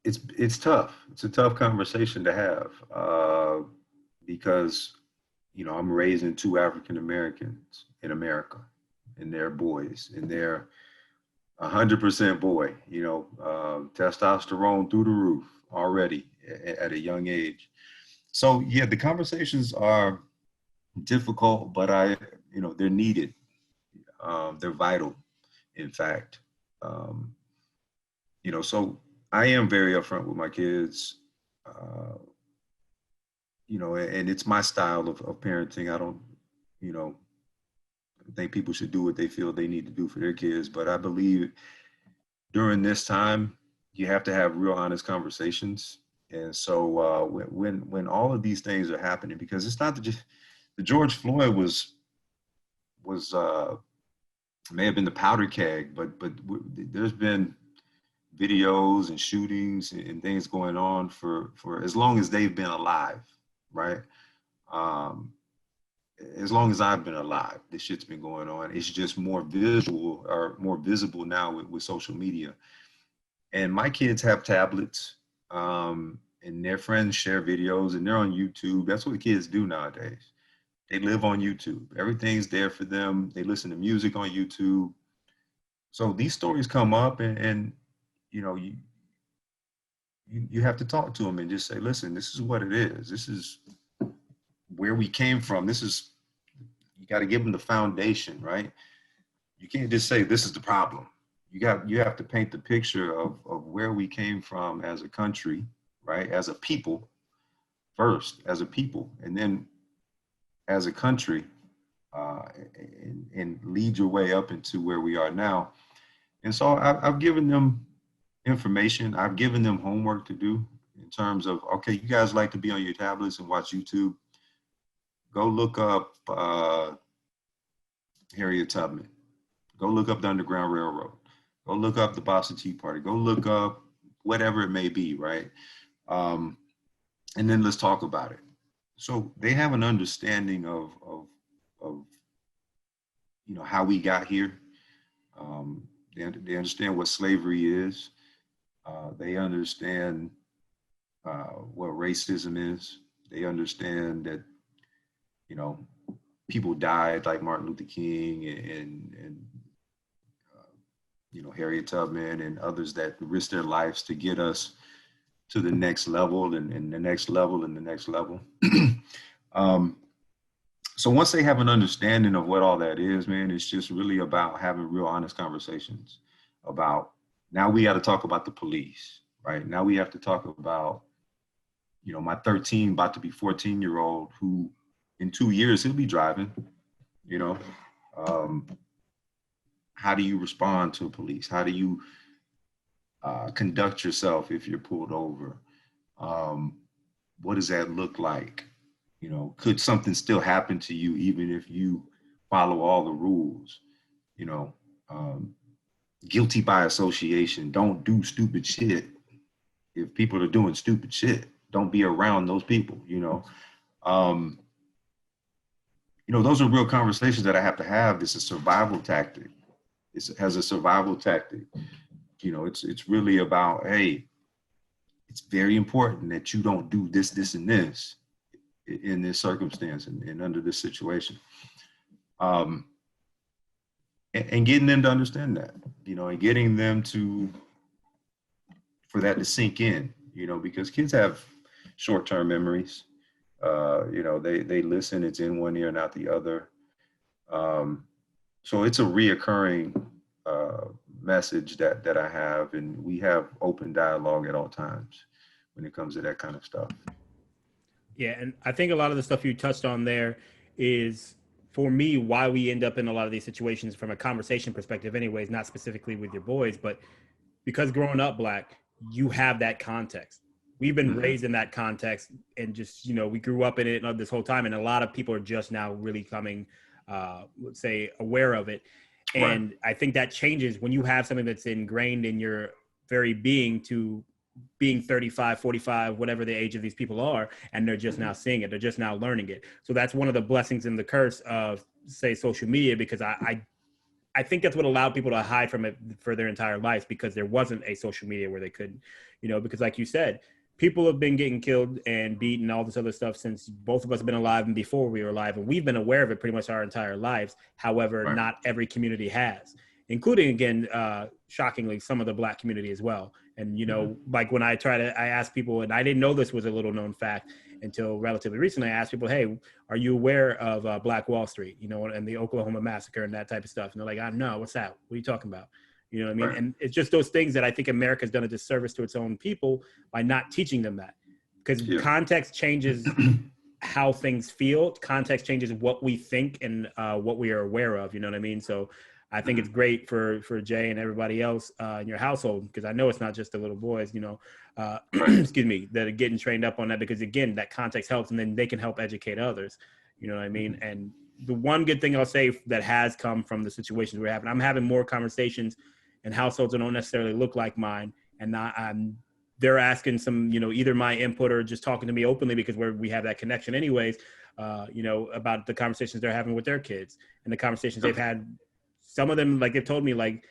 it's tough. It's a tough conversation to have because I'm raising two African Americans in America, and they're boys, and they're 100% boy. Testosterone through the roof already at a young age. So yeah, the conversations are difficult, but they're needed. They're vital, in fact. Um, so I am very upfront with my kids. Uh, and it's my style of parenting. I don't, you know, think people should do what they feel they need to do for their kids, but I believe during this time you have to have real honest conversations. And so when all of these things are happening, because it's not the George Floyd was may have been the powder keg, but there's been videos and shootings and things going on for as long as they've been alive, right? Um, as long as I've been alive, this shit's been going on. It's just more visual or more visible now with social media. And my kids have tablets, and their friends share videos, and they're on YouTube. That's what kids do nowadays. They live on YouTube. Everything's there for them. They listen to music on YouTube. So these stories come up, and you know, you have to talk to them and just say, listen, this is what it is. This is where we came from. You got to give them the foundation, right? You can't just say this is the problem. You have to paint the picture of where we came from as a country, right? As a people first, as a people, and then as a country, and lead your way up into where we are now. And so I've given them information. I've given them homework to do in terms of, okay, you guys like to be on your tablets and watch YouTube. Go look up Harriet Tubman. Go look up the Underground Railroad. Go look up the Boston Tea Party. Go look up whatever it may be, right? Um, and then let's talk about it. So they have an understanding of how we got here. They understand what slavery is. They understand what racism is. They understand that you know people died like Martin Luther King and Harriet Tubman and others that risked their lives to get us to the next level and the next level and the next level. um, so once they have an understanding of what all that is, man, it's just really about having real honest conversations about now we got to talk about the police, right? Now we have to talk about, my 13 about to be 14-year-old who in 2 years he'll be driving, you know. Um, how do you respond to police? How do you conduct yourself if you're pulled over? Um, what does that look like? Could something still happen to you even if you follow all the rules? You know, um, guilty by association. Don't do stupid shit. If people are doing stupid shit, don't be around those people. Um, those are real conversations that I have to have. It's a survival tactic. It has a survival tactic. It's really about, hey, it's very important that you don't do this, this, and this in this circumstance and under this situation. And getting them to understand that, and getting them for that to sink in, because kids have short-term memories. They listen, it's in one ear and out the other. So it's a reoccurring message that I have, and we have open dialogue at all times when it comes to that kind of stuff. Yeah, and I think a lot of the stuff you touched on there is for me why we end up in a lot of these situations from a conversation perspective anyways, not specifically with your boys, but because growing up black, you have that context. we've been raised in that context, and just, you know, we grew up in it this whole time, and a lot of people are just now really coming, let's say, aware of it. Right. And I think that changes when you have something that's ingrained in your very being to being 35, 45, whatever the age of these people are, and they're just now seeing it. They're just now learning it. So that's one of the blessings and the curse of, say, social media, because I think that's what allowed people to hide from it for their entire lives, because there wasn't a social media where they couldn't, you know, because like you said, people have been getting killed and beaten and all this other stuff since both of us have been alive and before we were alive. And we've been aware of it pretty much our entire lives. However, Right. not every community has, including, again, shockingly, some of the Black community as well. And, you know, like when I ask people, and I didn't know this was a little known fact until relatively recently, I asked people, hey, are you aware of Black Wall Street, you know, and the Oklahoma massacre and that type of stuff? And they're like, I know, what's that? What are you talking about? You know what I mean? Right. And it's just those things that I think America's done a disservice to its own people by not teaching them that, because context changes how things feel. Context changes what we think and what we are aware of. You know what I mean? So I think it's great for Jay and everybody else in your household, because I know it's not just the little boys, you know, excuse me, that are getting trained up on that, because again, that context helps, and then they can help educate others. You know what I mean? And the one good thing I'll say that has come from the situations we're having, I'm having more conversations in households that don't necessarily look like mine, and they're asking some, you know, either my input or just talking to me openly, because we have that connection anyways, you know, about the conversations they're having with their kids and the conversations they've had. Some of them, like, they've told me, like,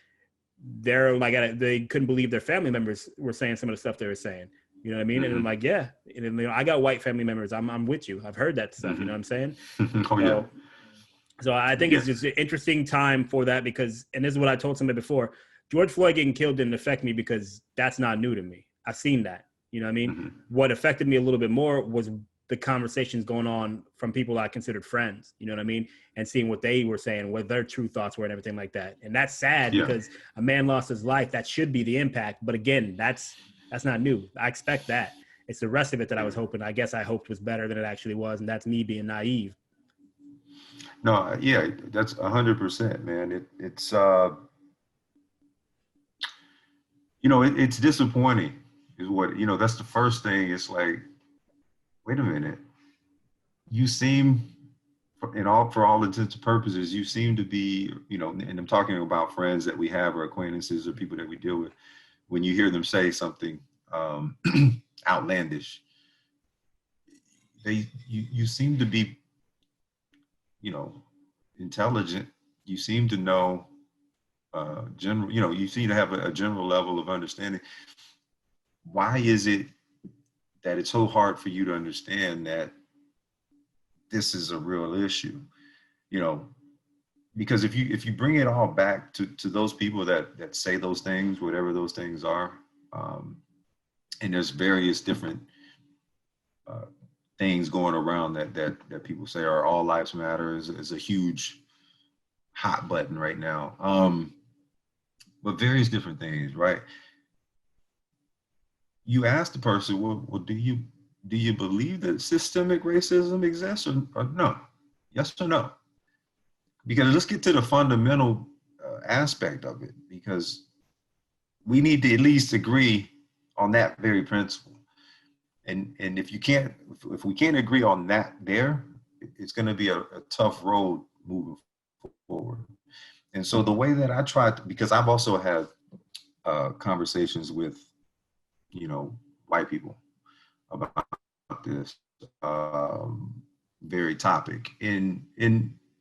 they're like, they couldn't believe their family members were saying some of the stuff they were saying. You know what I mean? And I'm like, yeah, and, you know, I got white family members. I'm with you. I've heard that stuff. You know what I'm saying? Oh, yeah. So I think it's just an interesting time for that, because, and this is what I told somebody before, George Floyd getting killed didn't affect me because that's not new to me. I've seen that. You know what I mean? What affected me a little bit more was the conversations going on from people I considered friends, you know what I mean? And seeing what they were saying, what their true thoughts were and everything like that. And that's sad because a man lost his life. That should be the impact. But again, that's not new. I expect that. It's the rest of it that I was hoping. I guess I hoped was better than it actually was. And that's me being naive. No, yeah, that's 100%, man. It's you know, it's disappointing is what, you know, that's the first thing. It's like, wait a minute. You seem, for all intents and purposes, you seem to be, you know, and I'm talking about friends that we have or acquaintances or people that we deal with, when you hear them say something outlandish, you seem to be, you know, intelligent. You seem to know general, you know, you seem to have a general level of understanding. Why is it that it's so hard for you to understand that this is a real issue? You know, because if you bring it all back to those people that say those things, whatever those things are, and there's various different things going around that people say are all lives matter is a huge hot button right now. But various different things, right? You ask the person, well, do you believe that systemic racism exists or no? Yes or no? Because let's get to the fundamental aspect of it, because we need to at least agree on that very principle. And if we can't agree on that there, it's going to be a tough road moving forward. And so the way that I try to, because I've also had conversations with, you know, white people about this very topic in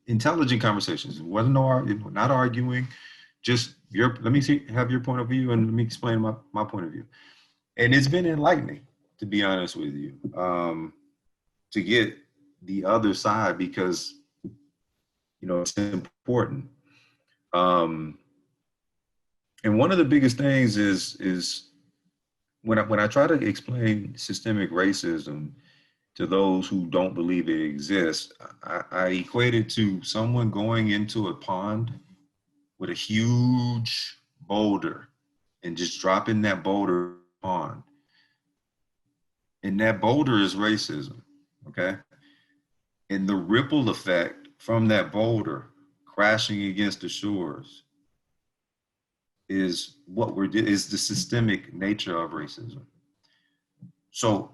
intelligent conversations. It wasn't not arguing, just let me have your point of view and let me explain my point of view. And it's been enlightening, to be honest with you, to get the other side, because, you know, it's important. And one of the biggest things is when I try to explain systemic racism to those who don't believe it exists, I equate it to someone going into a pond with a huge boulder and just dropping that boulder in the pond. And that boulder is racism, okay? And the ripple effect from that boulder crashing against the shores is is the systemic nature of racism. So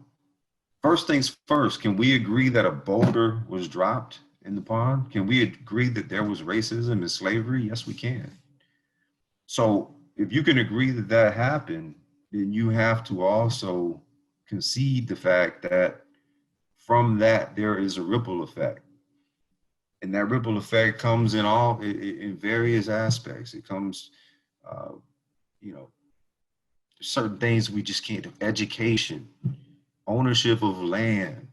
first things first, can we agree that a boulder was dropped in the pond? Can we agree that there was racism and slavery? Yes, we can. So if you can agree that that happened, then you have to also concede the fact that from that there is a ripple effect, and that ripple effect comes in all in various aspects. It comes, uh, you know, certain things we just can't do. Education, ownership of land,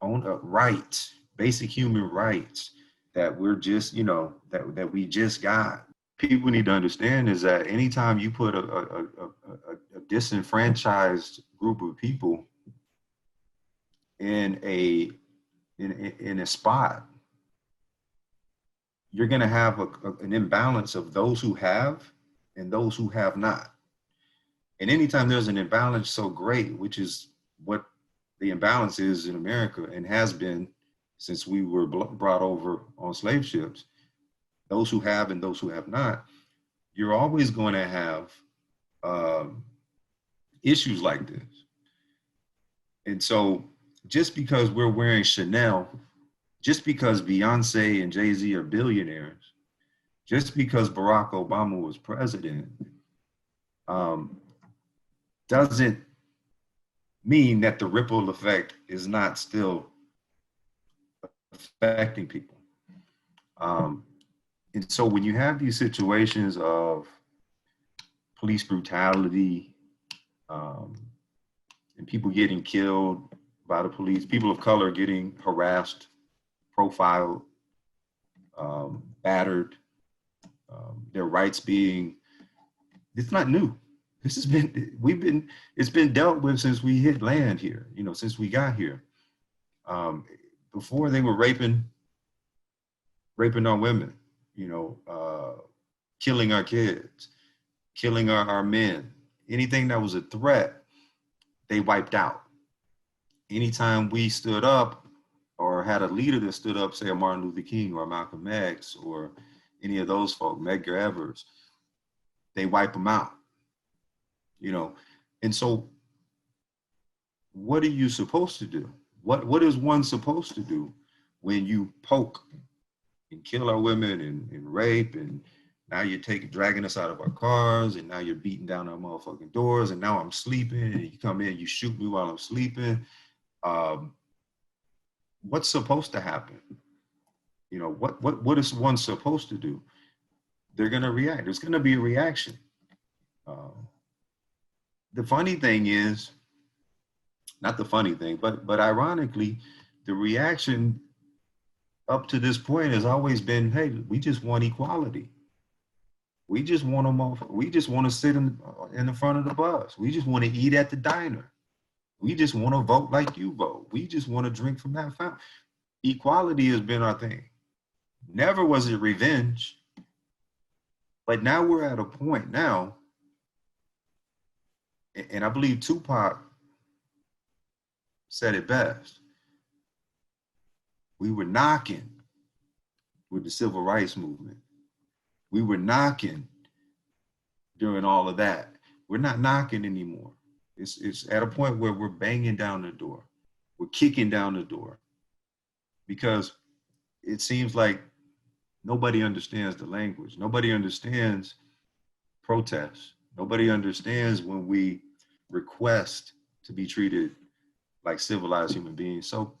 own rights, basic human rights that we're just, that we just got. People need to understand is that anytime you put a disenfranchised group of people in a spot, you're going to have an imbalance of those who have and those who have not. And anytime there's an imbalance so great, which is what the imbalance is in America and has been since we were brought over on slave ships, those who have and those who have not, you're always going to have um, issues like this. And so just because we're wearing Chanel, just because Beyonce and Jay-Z are billionaires, just because Barack Obama was president, um, doesn't mean that the ripple effect is not still affecting people. Um, and so when you have these situations of police brutality, um, and people getting killed by the police, people of color getting harassed, profiled, battered, their rights being, it's not new. This has been, it's been dealt with since we hit land here, since we got here. Before they were raping our women, killing our kids, killing our men, anything that was a threat, they wiped out. Anytime we stood up or had a leader that stood up, say a Martin Luther King or Malcolm X or any of those folk, Medgar Evers, they wipe them out, And so what are you supposed to do? What is one supposed to do when you poke and kill our women and rape, and now you're dragging us out of our cars, and now you're beating down our motherfucking doors, and now I'm sleeping, and you come in, you shoot me while I'm sleeping. What's supposed to happen? What is one supposed to do? They're gonna react. There's gonna be a reaction. The funny thing is, not the funny thing, but ironically, the reaction up to this point has always been, hey, we just want equality. We just want to sit in the front of the bus. We just want to eat at the diner. We just want to vote like you vote. We just want to drink from that fountain. Equality has been our thing. Never was it revenge. But now we're at a point now, and I believe Tupac said it best. We were knocking with the civil rights movement. We were knocking during all of that. We're not knocking anymore. It's at a point where we're banging down the door. We're kicking down the door because it seems like nobody understands the language. Nobody understands protests. Nobody understands when we request to be treated like civilized human beings. So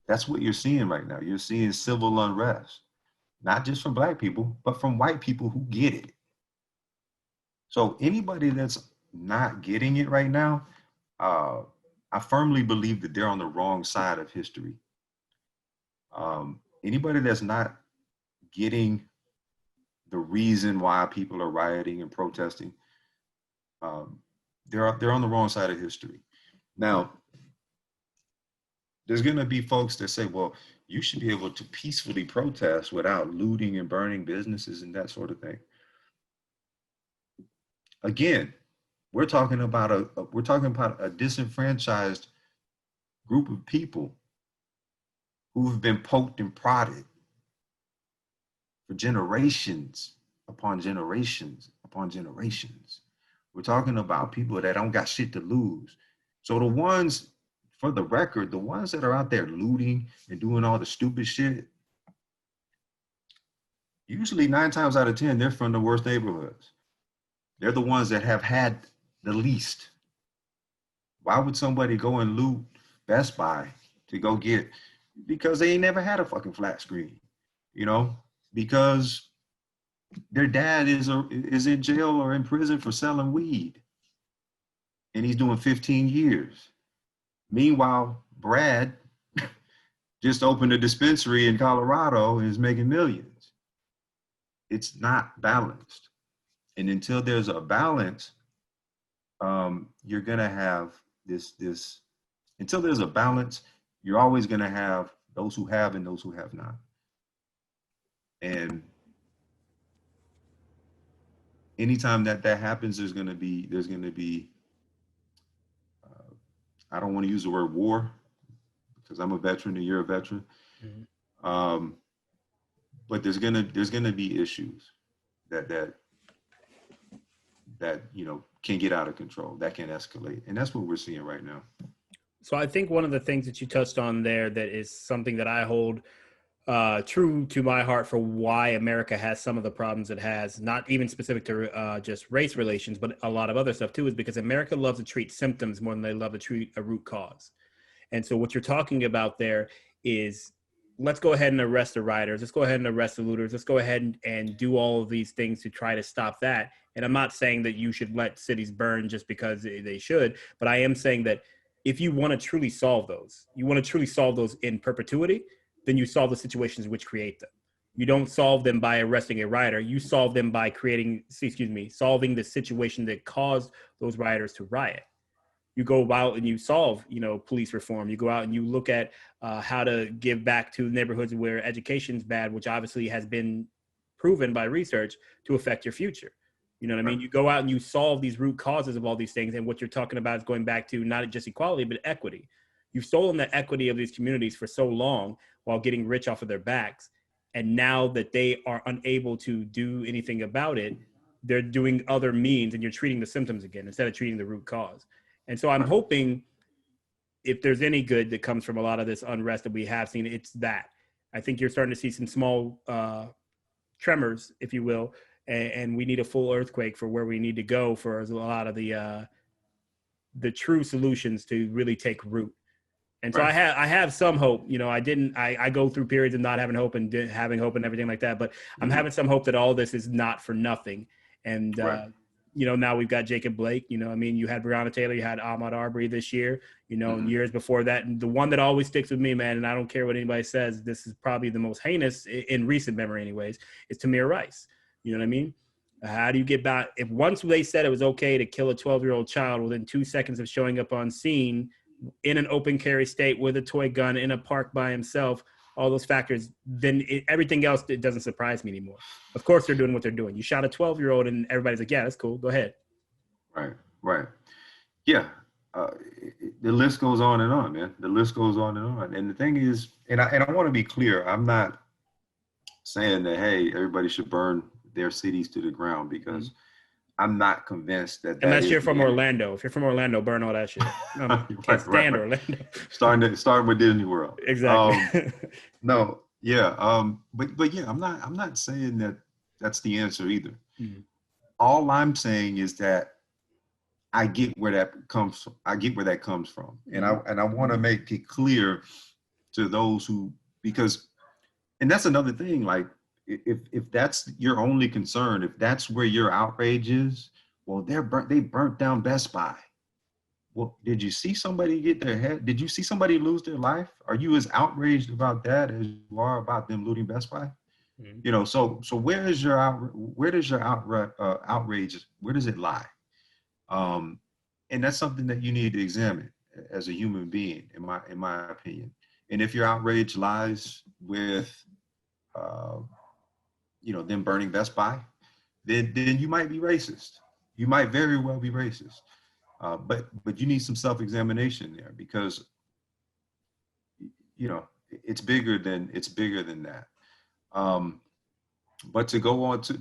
that's what you're seeing right now. You're seeing civil unrest, not just from Black people, but from white people who get it. So anybody that's not getting it right now, I firmly believe that they're on the wrong side of history. Anybody that's not getting the reason why people are rioting and protesting, they're on the wrong side of history. Now, there's going to be folks that say, well, you should be able to peacefully protest without looting and burning businesses and that sort of thing. Again, we're talking about a disenfranchised group of people who've been poked and prodded for generations upon generations upon generations. We're talking about people that don't got shit to lose. So the ones, for the record, the ones that are out there looting and doing all the stupid shit, usually 9 times out of 10, they're from the worst neighborhoods. They're the ones that have had the least. Why would somebody go and loot Best Buy to go get? Because they ain't never had a fucking flat screen, you know? Because their dad is in jail or in prison for selling weed, and he's doing 15 years. Meanwhile, Brad just opened a dispensary in Colorado and is making millions. It's not balanced, and until there's a balance, you're gonna have this. Until there's a balance, you're always gonna have those who have and those who have not. And anytime that happens, there's gonna be I don't want to use the word war because I'm a veteran and you're a veteran. Mm-hmm. But there's gonna be issues that can get out of control, that can escalate, and that's what we're seeing right now. So I think one of the things that you touched on there that is something that I hold true to my heart for why America has some of the problems it has, not even specific to just race relations, but a lot of other stuff too, is because America loves to treat symptoms more than they love to treat a root cause. And so what you're talking about there is, let's go ahead and arrest the rioters. Let's go ahead and arrest the looters. Let's go ahead and do all of these things to try to stop that. And I'm not saying that you should let cities burn just because they should, but I am saying that if you want to truly solve those, you want to truly solve those in perpetuity, then you solve the situations which create them. You don't solve them by arresting a rioter. You solve them by solving the situation that caused those rioters to riot. You go out and you solve, police reform. You go out and you look at how to give back to neighborhoods where education's bad, which obviously has been proven by research to affect your future. You know what I mean? You go out and you solve these root causes of all these things. And what you're talking about is going back to not just equality, but equity. You've stolen the equity of these communities for so long while getting rich off of their backs. And now that they are unable to do anything about it, they're doing other means, and you're treating the symptoms again instead of treating the root cause. And so I'm hoping, if there's any good that comes from a lot of this unrest that we have seen, it's that. I think you're starting to see some small tremors, if you will, and we need a full earthquake for where we need to go for a lot of the true solutions to really take root. And so I have some hope. I go through periods of not having hope and having hope and everything like that, but I'm having some hope that all this is not for nothing. And now we've got Jacob Blake. You had Breonna Taylor, you had Ahmaud Arbery this year. And years before that, and the one that always sticks with me, man, and I don't care what anybody says, this is probably the most heinous in recent memory, anyways, is Tamir Rice. You know what I mean? How do you get back? If once they said it was okay to kill a 12-year-old child within 2 seconds of showing up on scene in an open carry state with a toy gun in a park by himself, all those factors, then everything else, it doesn't surprise me anymore. Of course they're doing what they're doing. You shot a 12-year-old and everybody's like, yeah, that's cool. Go ahead. Right. Yeah. The list goes on and on, man. The list goes on and on. And the thing is, and I want to be clear, I'm not saying that, hey, everybody should burn their cities to the ground, because I'm not convinced that. Unless you're from Orlando. If you're from Orlando, burn all that shit. No, can't stand Orlando. Starting with Disney World. Exactly. No, yeah. But yeah, I'm not saying that that's the answer either. Mm-hmm. All I'm saying is that I get where that comes from. And I want to make it clear to those who, and that's another thing, like, if that's your only concern, if that's where your outrage is, well, they burnt down Best Buy. Well, did you see somebody get their head? Did you see somebody lose their life? Are you as outraged about that as you are about them looting Best Buy? Mm-hmm. So where does your outrage? Where does it lie? And that's something that you need to examine as a human being, in my opinion. And if your outrage lies with them burning Best Buy, then you might be racist. You might very well be racist. But you need some self-examination there, because it's bigger than that. But to go on to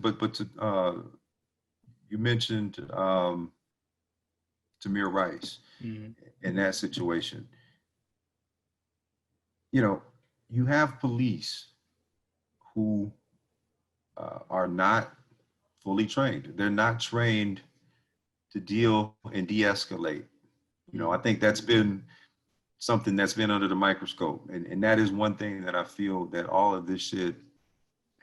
you mentioned Tamir Rice. Mm-hmm. in that situation. You know, you have police who are not fully trained. They're not trained to deal and de-escalate. You know, I think that's been something that's been under the microscope. And that is one thing that I feel that all of this shit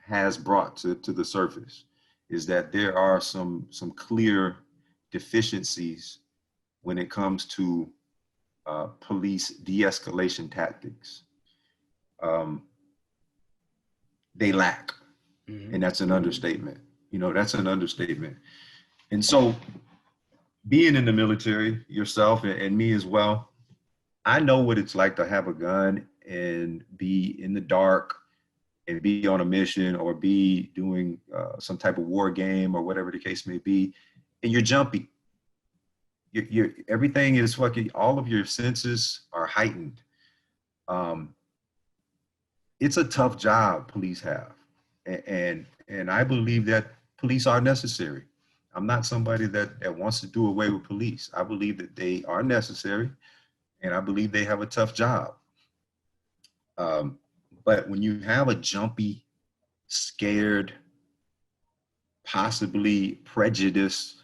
has brought to the surface, is that there are some clear deficiencies when it comes to police de-escalation tactics. Um, they lack, Mm-hmm. and that's an understatement. You know, that's an understatement. And so, being in the military yourself and me as well, I know what it's like to have a gun and be in the dark and be on a mission or be doing some type of war game or whatever the case may be, and you're jumpy. You're everything is fucking. All of your senses are heightened. Um, it's a tough job police have, and I believe that police are necessary. I'm not somebody that wants to do away with police. I believe that they are necessary, and I believe they have a tough job. Um, but when you have a jumpy, scared, possibly prejudiced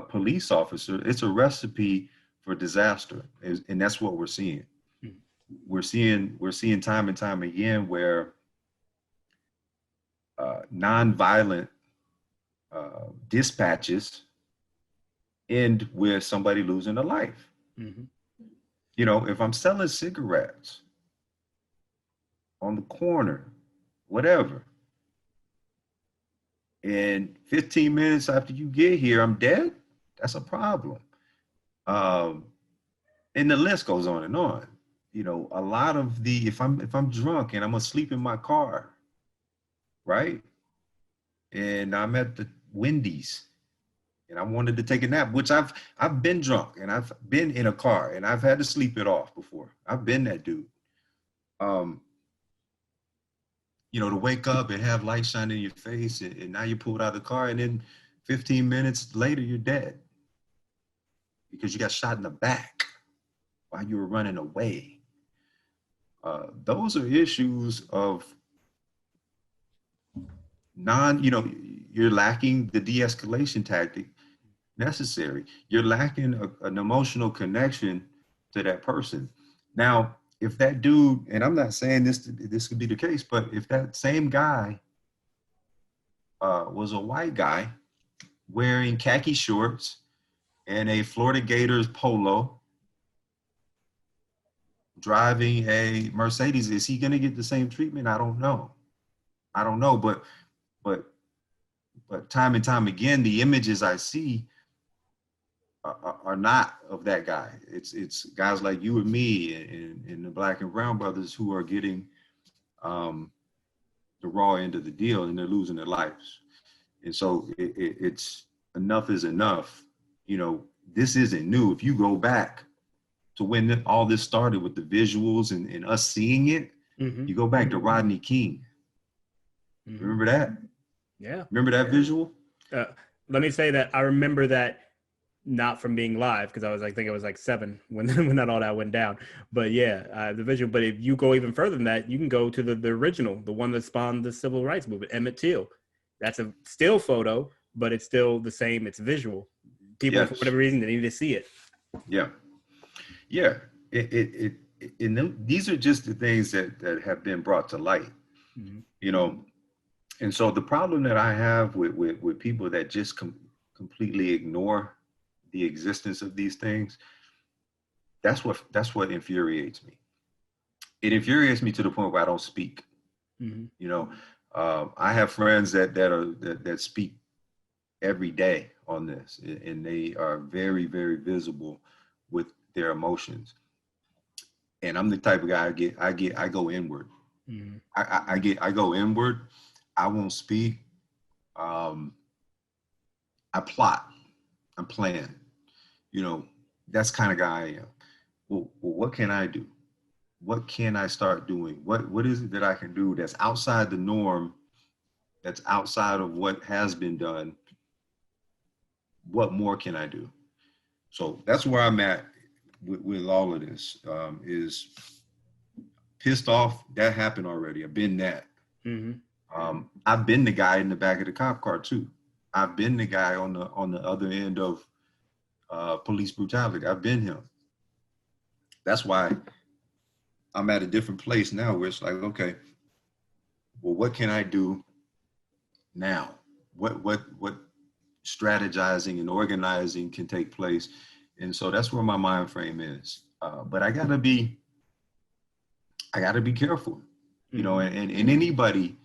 police officer, it's a recipe for disaster, and that's what we're seeing. We're seeing time and time again where nonviolent dispatches end with somebody losing a life. Mm-hmm. You know, if I'm selling cigarettes on the corner, whatever, and 15 minutes after you get here, I'm dead, that's a problem. Um, and the list goes on and on. You know, a lot of the if I'm drunk and I'm asleep in my car, right? And I'm at the Wendy's and I wanted to take a nap, which I've been drunk and I've been in a car and I've had to sleep it off before. I've been that dude. Um, you know, to wake up and have light shine in your face and now you pulled out of the car and then 15 minutes later you're dead because you got shot in the back while you were running away. Those are issues of you know, you're lacking the de-escalation tactic necessary. You're lacking an emotional connection to that person. Now, if that dude, and I'm not saying this could be the case, but if that same guy was a white guy wearing khaki shorts and a Florida Gators polo, driving a Mercedes, is he going to get the same treatment? I don't know. I don't know, but time and time again, the images I see are not of that guy. It's guys like you and me and the Black and Brown brothers who are getting the raw end of the deal, and they're losing their lives. And so it's enough is enough. You know, this isn't new. If you go back to when all this started with the visuals and us seeing it, Mm-hmm. you go back to Rodney King. Mm-hmm. Remember that? Yeah. Remember that visual? Let me say that I remember that not from being live because I think it was like 7 when when all that went down. But yeah, the visual. But if you go even further than that, you can go to the original, the one that spawned the civil rights movement, Emmett Till. That's a still photo, but it's still the same. It's visual. People, for whatever reason, they need to see it. Yeah. Yeah. These are just the things that have been brought to light, Mm-hmm. you know. And so the problem that I have with people that just completely ignore the existence of these things, that's what infuriates me. It infuriates me to the point where I don't speak. Mm-hmm. You know, I have friends that speak every day on this, and they are very, very visible with their emotions. And I'm the type of guy I go inward. Mm-hmm. I go inward. I won't speak. Um, I plot. I plan. You know, that's kind of guy I am. Well, what can I do? What can I start doing? What is it that I can do that's outside the norm, that's outside of what has been done? What more can I do? So that's where I'm at with all of this. Is pissed off. That happened already. I've been that. Mm-hmm. I've been the guy in the back of the cop car too. I've been the guy on the other end of police brutality. I've been him. That's why I'm at a different place now, where it's like, okay, well, what can I do now? What strategizing and organizing can take place? And so that's where my mind frame is. But I gotta be careful, you know, Mm-hmm. and anybody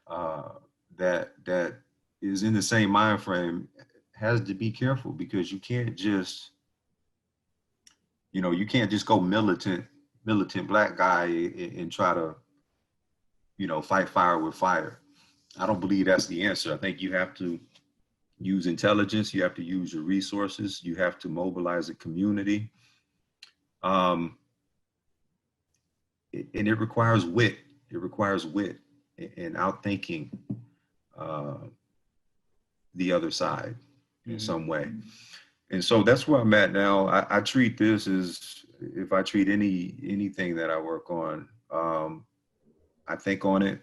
uh, that is in the same mind frame has to be careful, because you can't just, you can't just go militant black guy and try to, fight fire with fire. I don't believe that's the answer. I think you have to use intelligence. You have to use your resources. You have to mobilize a community. Um, and it requires wit. It requires wit and outthinking uh, the other side in Mm-hmm. some way. And so that's where I'm at now. I treat this as, if I treat anything that I work on, I think on it.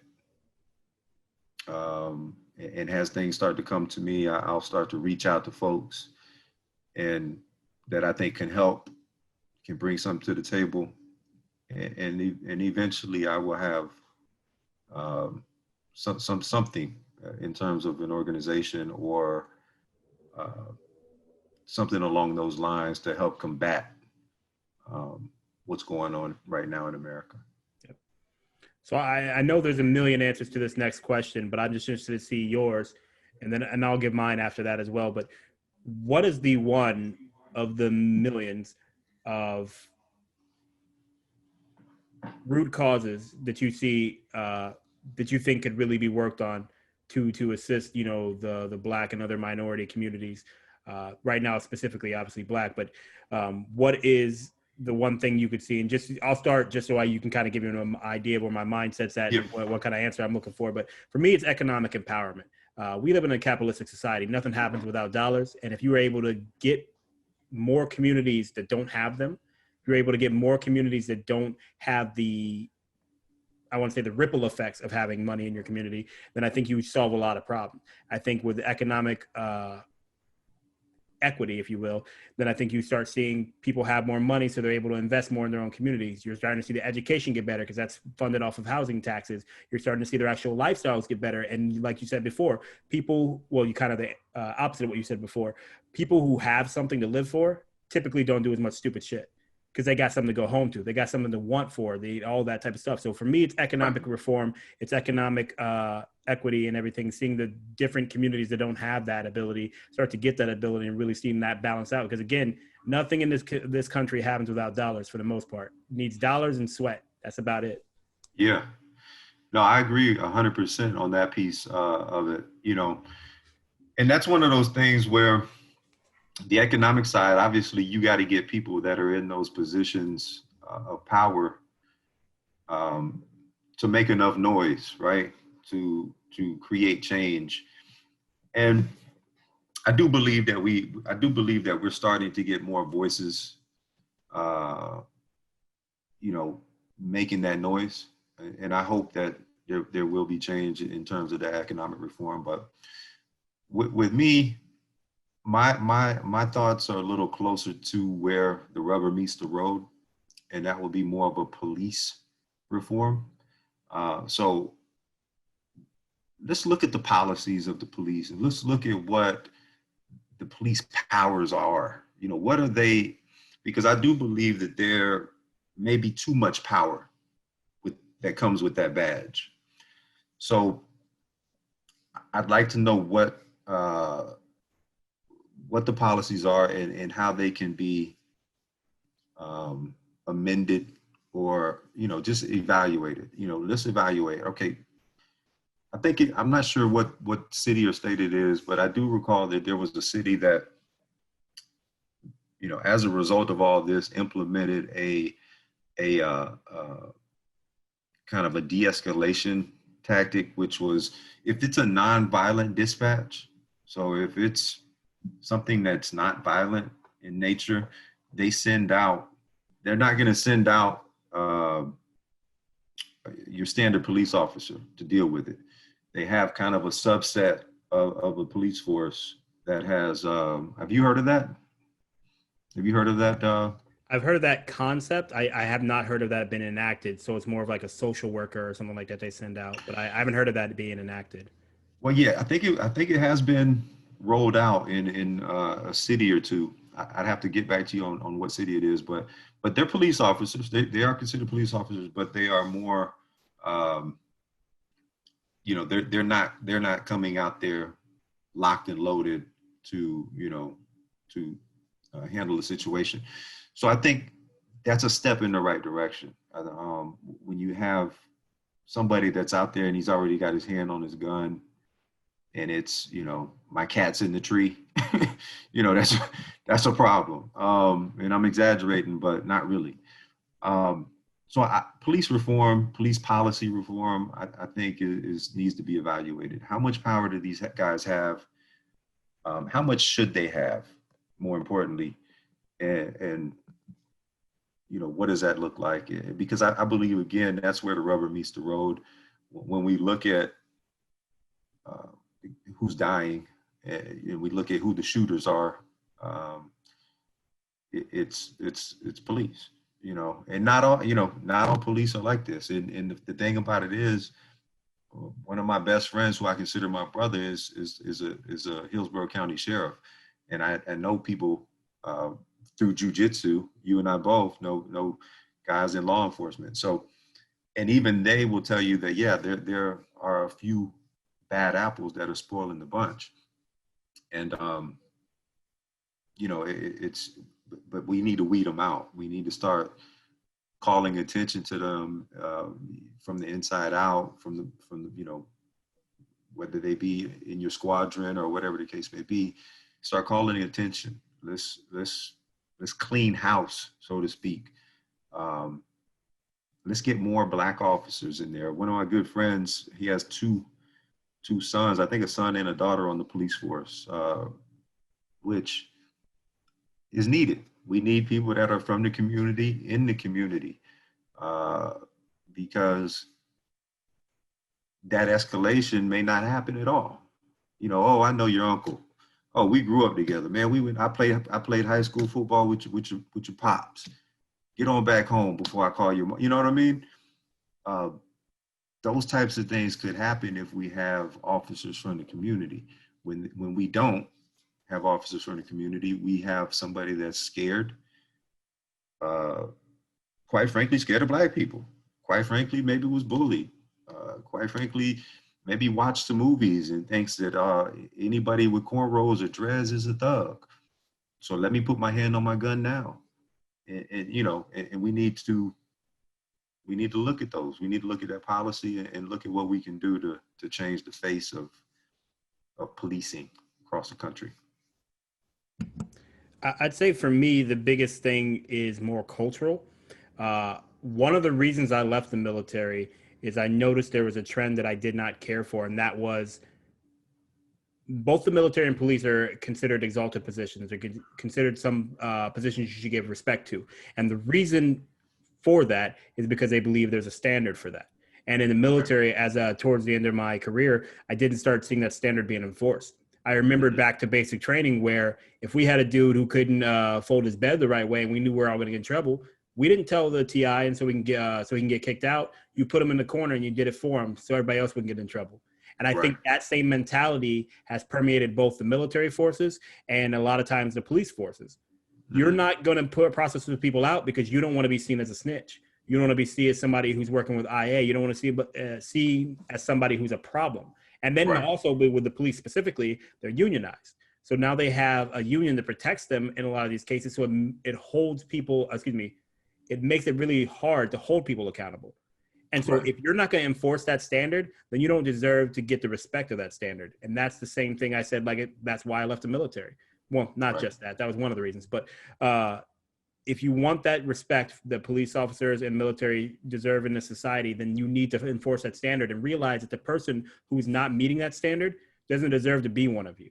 And as things start to come to me, I'll start to reach out to folks and that I think can help, can bring something to the table, and eventually I will have something in terms of an organization or uh, something along those lines to help combat what's going on right now in America. Yep. So I know there's a million answers to this next question, but I'm just interested to see yours, and I'll give mine after that as well. But what is the one of the millions of root causes that you see that you think could really be worked on to assist, the Black and other minority communities right now, specifically obviously Black, but what is the one thing you could see? And I'll start just so you can kind of give you an idea of where my mindset's at Yep. and what kind of answer I'm looking for. But for me, it's economic empowerment. We live in a capitalistic society. Nothing happens without dollars. And if you were able to get more communities that don't have them, you're able to get more communities that don't have I want to say the ripple effects of having money in your community, then I think you would solve a lot of problems. I think with economic equity, if you will, then I think you start seeing people have more money, so they're able to invest more in their own communities. You're starting to see the education get better because that's funded off of housing taxes. You're starting to see their actual lifestyles get better. And like you said before, you kind of the opposite of what you said before, people who have something to live for typically don't do as much stupid shit because they got something to go home to. They got something to want for, all that type of stuff. So for me, it's economic reform. It's economic equity and everything, seeing the different communities that don't have that ability start to get that ability and really seeing that balance out. Because again, nothing in this country happens without dollars for the most part. It needs dollars and sweat. That's about it. Yeah. No, I agree 100% on that piece of it, and that's one of those things where the economic side, obviously, you got to get people that are in those positions of power um, to make enough noise, right? To create change. And I do believe that we're starting to get more voices, uh, making that noise. And I hope that there will be change in terms of the economic reform. But with me, my thoughts are a little closer to where the rubber meets the road, and that will be more of a police reform. So let's look at the policies of the police, and let's look at what the police powers are. What are they? Because I do believe that there may be too much power that comes with that badge. So I'd like to know what the policies are and how they can be amended or just evaluated. Let's evaluate. Okay, I'm not sure what city or state it is, but I do recall that there was a city that as a result of all this implemented a kind of a de-escalation tactic, which was, if it's a non-violent dispatch, so if it's something that's not violent, in nature. They're not going to send out your standard police officer to deal with it. They have kind of a subset of a police force that has, have you heard of that? Have you heard of that? I've heard of that concept. I have not heard of that been enacted. So it's more of like a social worker or something like that they send out, but I haven't heard of that being enacted. Well, yeah, I think it has been rolled out in a city or two. Would have to get back to you on what city it is, but they're police officers. They are considered police officers, but they are more, um, they're not coming out there locked and loaded to to handle the situation. So I think that's a step in the right direction. When you have somebody that's out there and he's already got his hand on his gun, and it's my cat's in the tree, that's a problem. And I'm exaggerating, but not really. Police reform, police policy reform, I think needs to be evaluated. How much power do these guys have? How much should they have? More importantly, and what does that look like? Because I believe, again, that's where the rubber meets the road. When we look at who's dying, and we look at who the shooters are, it's police, and not all police are like this. And the thing about it is, one of my best friends, who I consider my brother, is a Hillsborough County sheriff, and I know people through jujitsu. You and I both know guys in law enforcement. So, and even they will tell you that, yeah, there are a few bad apples that are spoiling the bunch, and but we need to weed them out. We need to start calling attention to them from the inside out, from the whether they be in your squadron or whatever the case may be. Start calling attention. Let's clean house, so to speak. Let's get more Black officers in there. One of my good friends, he has two sons, I think a son and a daughter on the police force, which is needed. We need people that are from the community, in the community, because that escalation may not happen at all. Oh, I know your uncle. Oh, we grew up together, man. I played high school football with your pops. Get on back home before I call your mom. You know what I mean? Those types of things could happen if we have officers from the community. When we don't have officers from the community, we have somebody that's scared, quite frankly, scared of Black people. Quite frankly, maybe was bullied. Quite frankly, maybe watched the movies and thinks that anybody with cornrows or dreads is a thug. So let me put my hand on my gun now. And we need to look at those. We need to look at that policy and look at what we can do to change the face of policing across the country. I'd say for me, the biggest thing is more cultural. One of the reasons I left the military is I noticed there was a trend that I did not care for, and that was both the military and police are considered exalted positions. They're considered some positions you should give respect to. And the reason for that is because they believe there's a standard for that. And in the military, as towards the end of my career, I didn't start seeing that standard being enforced. I remembered back to basic training where if we had a dude who couldn't fold his bed the right way and we knew we were all going to get in trouble, we didn't tell the TI, and so he can get kicked out. You put him in the corner and you did it for him so everybody else wouldn't get in trouble. And I think that same mentality has permeated both the military forces and a lot of times the police forces. You're not going to put processes people out because you don't want to be seen as a snitch. You don't want to be seen as somebody who's working with IA. You don't want to see as somebody who's a problem. And then also with the police specifically, they're unionized. So now they have a union that protects them in a lot of these cases. So it holds people, it makes it really hard to hold people accountable. And so if you're not going to enforce that standard, then you don't deserve to get the respect of that standard. And that's the same thing I said, that's why I left the military. Well, not just that. That was one of the reasons. But if you want that respect that police officers and military deserve in this society, then you need to enforce that standard and realize that the person who's not meeting that standard doesn't deserve to be one of you.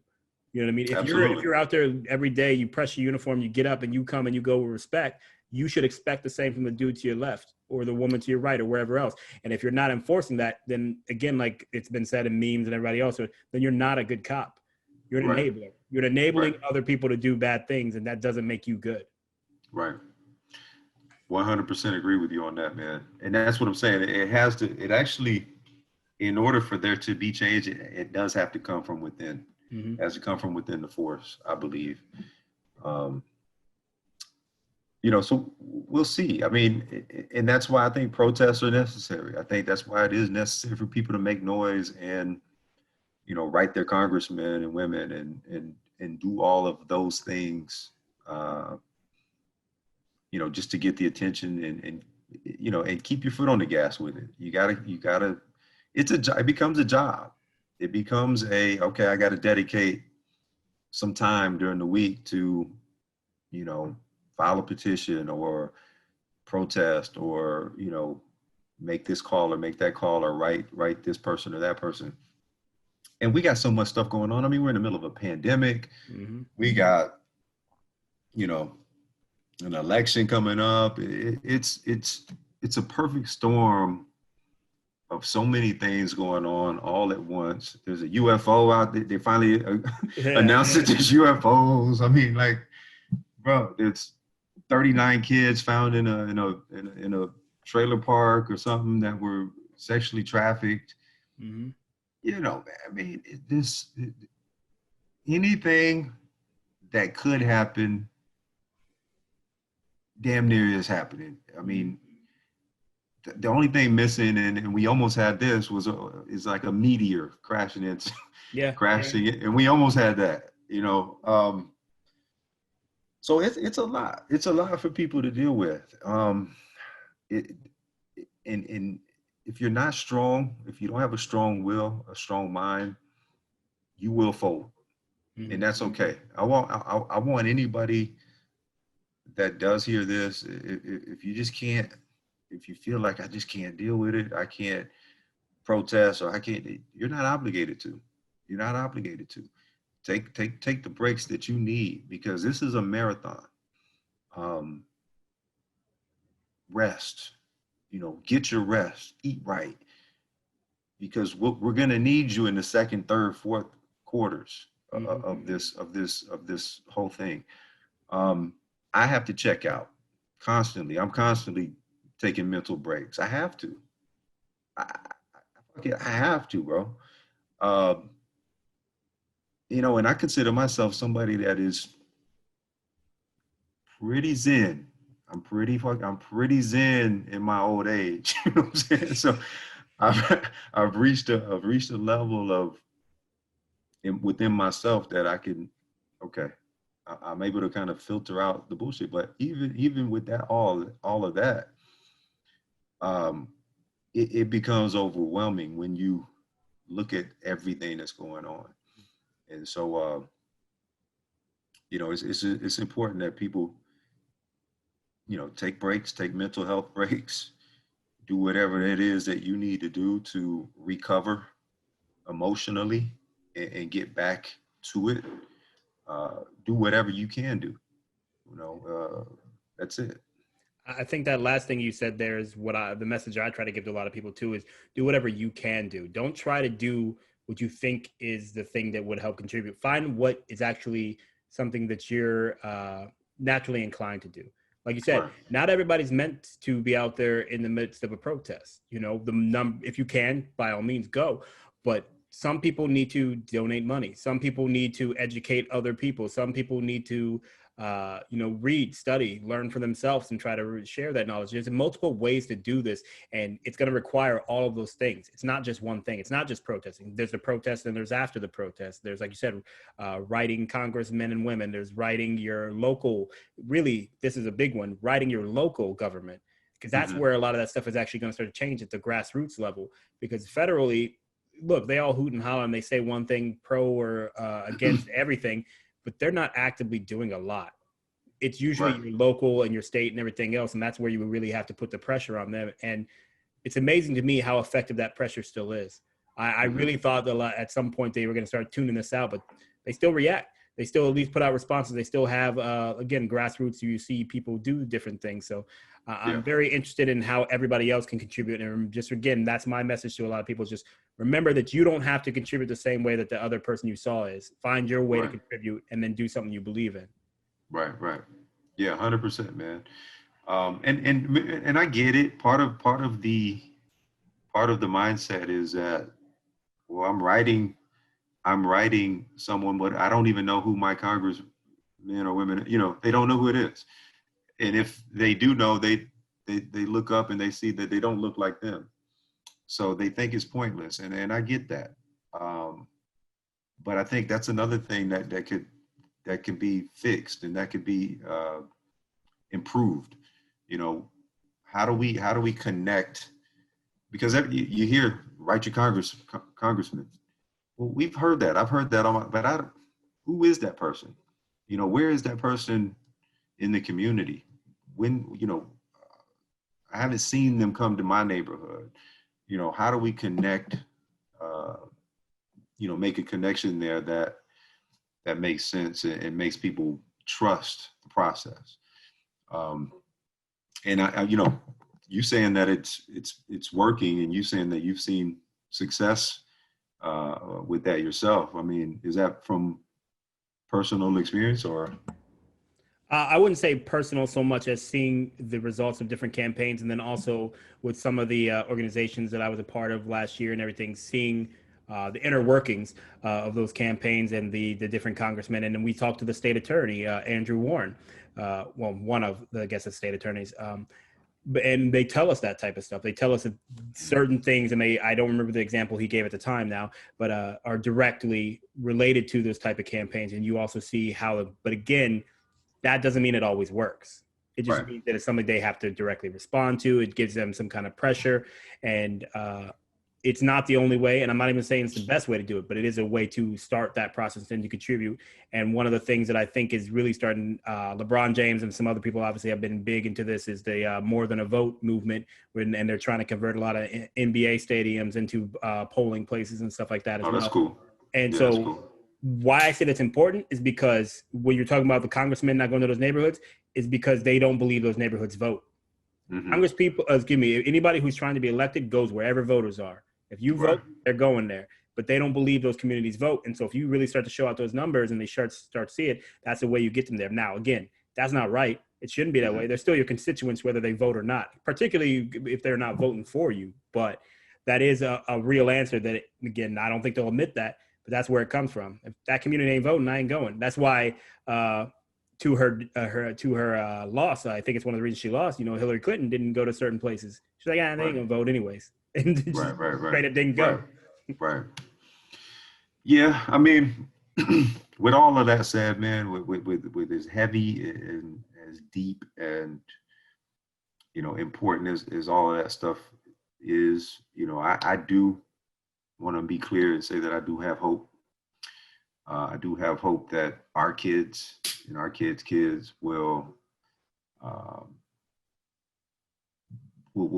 You know what I mean? If Absolutely. you're out there every day, you press your uniform, you get up and you come and you go with respect, you should expect the same from the dude to your left or the woman to your right or wherever else. And if you're not enforcing that, then again, like it's been said in memes and everybody else, then you're not a good cop. You're an Right. enabler. You're enabling other people to do bad things, and that doesn't make you good. Right. 100% agree with you on that, man. And that's what I'm saying. It has to, it actually, in order for there to be change, it does have to come from within. Mm-hmm. It has to come from within the force, I believe. Um, so we'll see. I mean, and that's why I think protests are necessary. I think that's why it is necessary for people to make noise and, write their congressmen and women and do all of those things, just to get the attention and keep your foot on the gas with it. You gotta, it becomes a job. It becomes okay, I got to dedicate some time during the week to, file a petition or protest or, make this call or make that call or write this person or that person. And we got so much stuff going on. I mean, we're in the middle of a pandemic. Mm-hmm. We got, an election coming up. It's a perfect storm of so many things going on all at once. There's a UFO out there. They finally announced that there's UFOs. I mean, like, bro, there's 39 kids found in a trailer park or something that were sexually trafficked. Mm-hmm. Man, I mean, anything that could happen damn near is happening. I mean, the only thing missing, and we almost had this, is like a meteor crashing into, crashing, and we almost had that. So it's a lot. It's a lot for people to deal with. And if you're not strong, if you don't have a strong will, a strong mind, you will fold, and that's okay. I want anybody that does hear this, if you just can't, if you feel like I just can't deal with it, I can't protest or I can't, you're not obligated to. You're not obligated to. Take the breaks that you need because this is a marathon. Rest, get your rest, eat right, because we're going to need you in the second, third, fourth quarters of this whole thing. I have to check out constantly. I'm constantly taking mental breaks. I have to. I have to, bro. And I consider myself somebody that is pretty zen. I'm pretty zen in my old age. You know what I'm saying? So I've reached a level of within myself that I can, okay, I'm able to kind of filter out the bullshit. But even with that, all of that, it becomes overwhelming when you look at everything that's going on. And so, it's important that people, take breaks, take mental health breaks, do whatever it is that you need to do to recover emotionally and get back to it. Do whatever you can do. That's it. I think that last thing you said there is the message I try to give to a lot of people too is do whatever you can do. Don't try to do what you think is the thing that would help contribute. Find what is actually something that you're naturally inclined to do. Like you said, not everybody's meant to be out there in the midst of a protest. If you can, by all means, go. But some people need to donate money. Some people need to educate other people. Some people need to read, study, learn for themselves and try to share that knowledge. There's multiple ways to do this, and it's going to require all of those things. It's not just one thing. It's not just protesting. There's the protest and there's after the protest. There's, like you said, writing congressmen and women. There's writing your local, really, this is a big one, writing your local government, because that's where a lot of that stuff is actually going to start to change at the grassroots level. Because federally, look, they all hoot and holler and they say one thing pro or against everything, but they're not actively doing a lot. It's usually your local and your state and everything else. And that's where you really have to put the pressure on them. And it's amazing to me how effective that pressure still is. I really thought that at some point they were going to start tuning this out, but they still react. They still at least put out responses. They still have, again, grassroots. You see people do different things. So I'm very interested in how everybody else can contribute. And just, again, that's my message to a lot of people is just remember that you don't have to contribute the same way that the other person you saw is. Find your way to contribute and then do something you believe in. Right, right. Yeah, 100%, man. And I get it. Part of the mindset is that, well, I'm writing someone, but I don't even know who my congressmen or women, they don't know who it is. And if they do know, they look up and they see that they don't look like them. So they think it's pointless. And I get that. But I think that's another thing that can be fixed and that could be improved. How do we connect? Because you hear, write your congressman. Well, we've heard that. I've heard that but who is that person? Where is that person in the community? When, I haven't seen them come to my neighborhood. How do we connect, make a connection there that makes sense and makes people trust the process. And I you saying that it's working, and you saying that you've seen success with that yourself. I mean, is that from personal experience or? I wouldn't say personal so much as seeing the results of different campaigns, and then also with some of the organizations that I was a part of last year and everything, seeing the inner workings of those campaigns and the different congressmen. And then we talked to the state attorney, Andrew Warren, one of the, I guess, the state attorneys. And they tell us that type of stuff. They tell us that certain things, and I don't remember the example he gave at the time now, but are directly related to those type of campaigns. And you also see but again, that doesn't mean it always works. It just means that it's something they have to directly respond to. It gives them some kind of pressure, and it's not the only way. And I'm not even saying it's the best way to do it, but it is a way to start that process and to contribute. And one of the things that I think is really starting, LeBron James and some other people obviously have been big into this, is the more than a vote movement, and they're trying to convert a lot of NBA stadiums into polling places and stuff like that as well. That's cool. And so cool. Why I say that's important is because when you're talking about the congressmen not going to those neighborhoods, is because they don't believe those neighborhoods vote. Mm-hmm. Congress people, anybody who's trying to be elected goes wherever voters are. If you vote, they're going there. But they don't believe those communities vote. And so if you really start to show out those numbers and they start to see it, that's the way you get them there. Now, again, that's not right. It shouldn't be that way. They're still your constituents, whether they vote or not, particularly if they're not voting for you. But that is a real answer that, again, I don't think they'll admit that, but that's where it comes from. If that community ain't voting, I ain't going. That's why to her loss, I think it's one of the reasons she lost, Hillary Clinton didn't go to certain places. She's like, they ain't going to vote anyways. And just straight up didn't go. Right. Yeah, I mean, with all of that said, man, with as heavy and as deep and important as all of that stuff is, I do want to be clear and say that I do have hope. I do have hope that our kids and our kids will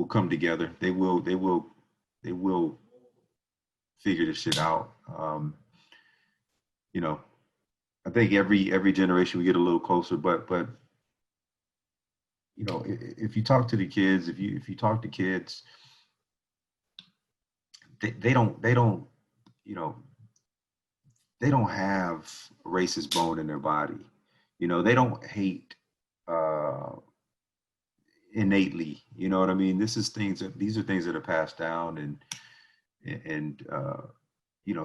come together. They will figure this shit out. I think every generation we get a little closer, but if you talk to the kids, if you talk to kids, they don't have racist bone in their body. They don't hate innately. You know what I mean? These are things that are passed down, and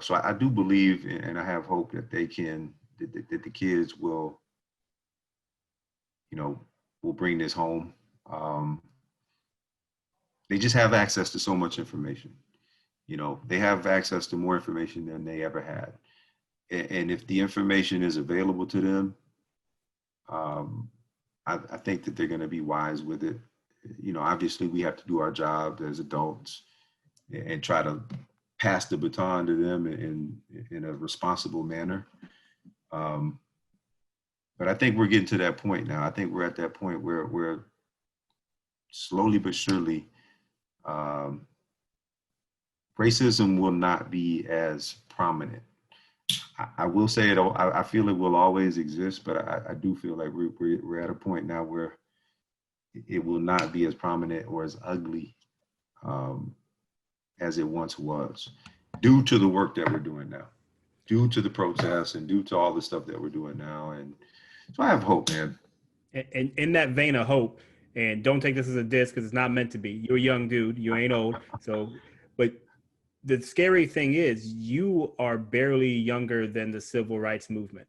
so I do believe, and I have hope that that the kids will bring this home. They just have access to so much information. They have access to more information than they ever had. And if the information is available to them, I think that they're going to be wise with it. Obviously we have to do our job as adults and try to pass the baton to them in a responsible manner. But I think we're getting to that point now. I think we're at that point where slowly but surely, racism will not be as prominent. I will say it. I feel it will always exist, but I do feel like we're at a point now where it will not be as prominent or as ugly um, as it once was, due to the work that we're doing now, due to the protests, and due to all the stuff that we're doing now. And so I have hope, man. And in that vein of hope, and don't take this as a diss because it's not meant to be. You're a young dude. You ain't old. So, but the scary thing is, you are barely younger than the civil rights movement.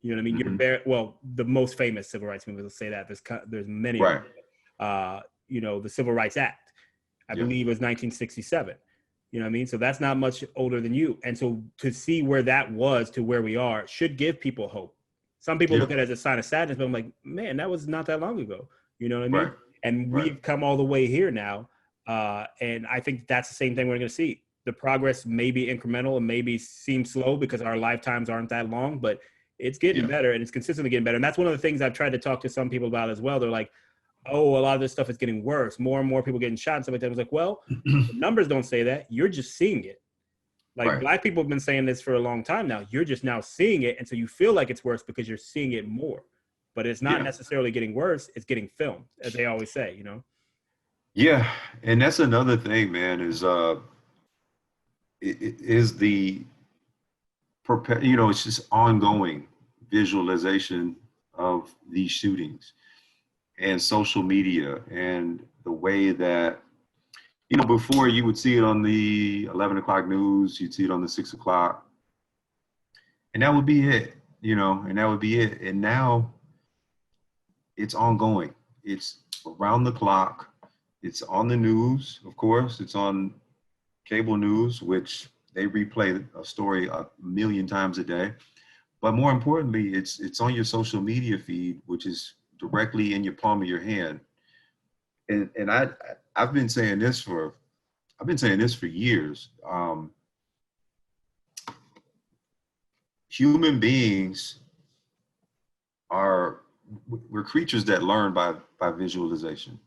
You know what I mean? Mm-hmm. Well, the most famous civil rights movement. Let's say that there's many of Right. them. The Civil Rights Act, I Yeah. believe, was 1967. You know what I mean? So that's not much older than you. And so to see where that was to where we are should give people hope. Some people Yeah. look at it as a sign of sadness, but I'm like, man, that was not that long ago. You know what I mean? Right. And Right. we've come all the way here now. And I think that's the same thing we're going to see. The progress may be incremental and maybe seem slow because our lifetimes aren't that long, but it's getting Yeah. better and it's consistently getting better. And that's one of the things I've tried to talk to some people about as well. They're like, oh, a lot of this stuff is getting worse. More and more people getting shot and stuff like that. I was like, well, the numbers don't say that. You're just seeing it. Like Right. Black people have been saying this for a long time now. You're just now seeing it. And so you feel like it's worse because you're seeing it more. But it's not Yeah. necessarily getting worse. It's getting filmed, as they always say, you know? Yeah. And that's another thing, man, is it is the it's just ongoing visualization of these shootings and social media and the way that, before you would see it on the 11 o'clock news, you'd see it on the 6 o'clock, and that would be it, and that would be it. And now it's ongoing. It's around the clock. It's on the news, of course. It's on cable news, which they replay a story a million times a day. But more importantly, it's on your social media feed, which is directly in your palm of your hand. And I've been saying this for years. Human beings are we're creatures that learn by visualization.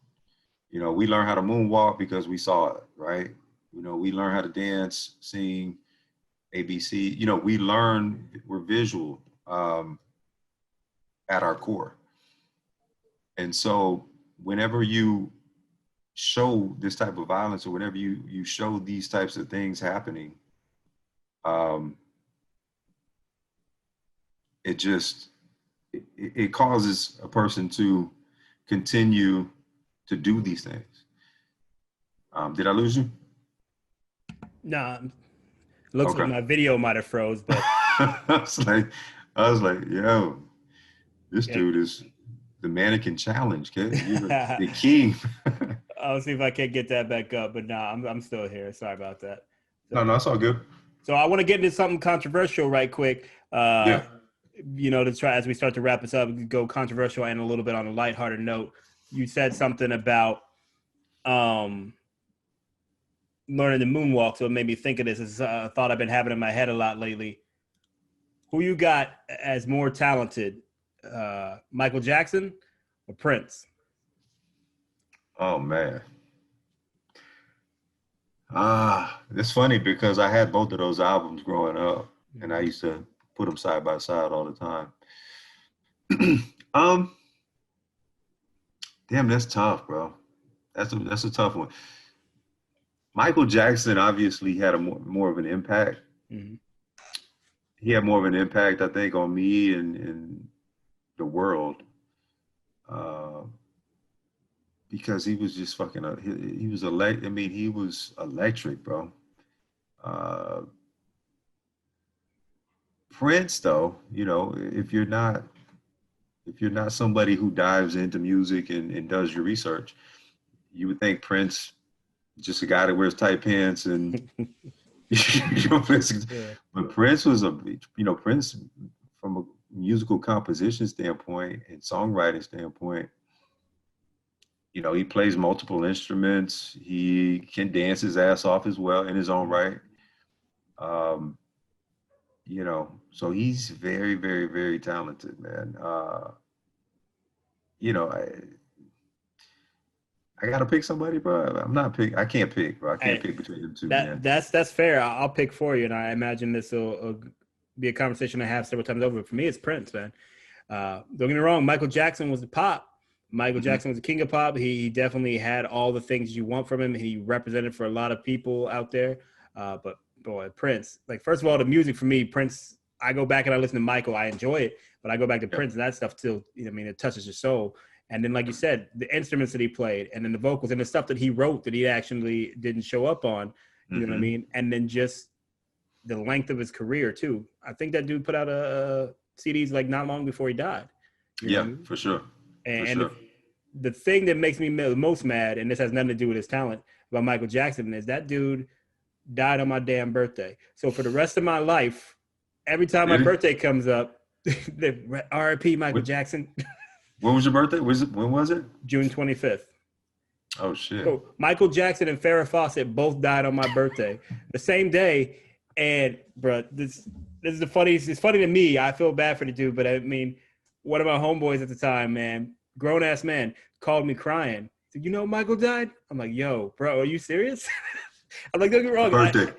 We learn how to moonwalk because we saw it, right? We learn how to dance, sing, ABC. We're visual at our core. And so whenever you show this type of violence, or whenever you show these types of things happening, um, it causes a person to continue to do these things. Did I lose you? Nah, looks like Okay. my video might have froze, but I was like, yo, this yeah. dude is the mannequin challenge, kid. You're the king. I'll see if I can't get that back up, but nah, I'm still here. Sorry about that. No, So, it's all good. so I want to get into something controversial right quick. Yeah. To try as we start to wrap this up, go controversial and a little bit on a lighthearted note. You said something about learning the moonwalk, so it made me think of this. It's a thought I've been having in my head a lot lately. Who you got as more talented, Michael Jackson or Prince? Oh man. It's funny because I had both of those albums growing up, and I used to put them side by side all the time. um, Damn, that's tough, bro. That's a tough one. Michael Jackson obviously had a more of an impact. Mm-hmm. He had more of an impact, I think, on me and the world, uh, because he was just fucking. He was I mean, he was electric, bro. Uh, Prince, though, if you're not somebody who dives into music and does your research, you would think Prince just a guy that wears tight pants and Yeah. but Prince was Prince from a musical composition standpoint and songwriting standpoint, he plays multiple instruments. He can dance his ass off as well in his own right. Um, so he's very, very, very talented, man. You know, I gotta pick somebody, bro. I can't pick, bro. I can't Hey, pick between them two, man. that's fair. I'll pick for you, and I imagine this will be a conversation I have several times over. For me, it's Prince, man. Don't get me wrong, Michael Jackson was the pop. Michael Jackson was the king of pop. He definitely had all the things you want from him. He represented for a lot of people out there. But boy, Prince, like, first of all, the music for me, Prince, I go back and I listen to Michael. I enjoy it, but I go back to Prince and that stuff still, I mean, it touches your soul. And then, like you said, the instruments that he played and then the vocals and the stuff that he wrote that he actually didn't show up on, you know what I mean? And then just the length of his career too. I think that dude put out a CDs like not long before he died. You know what I mean? For sure. And the thing that makes me the most mad, and this has nothing to do with his talent, about Michael Jackson, is that dude died on my damn birthday. So for the rest of my life, every time my birthday comes up, the R.I.P. Michael Jackson. When was your birthday? When was it? June 25th. Oh shit. So Michael Jackson and Farrah Fawcett both died on my birthday, the same day. And bro, this is the funniest. It's funny to me. I feel bad for the dude, but I mean, one of my homeboys at the time, man, grown ass man, called me crying. Said, "You know, Michael died." I'm like, "Yo, bro, are you serious?" I'm like, "Don't get me wrong." Birthday.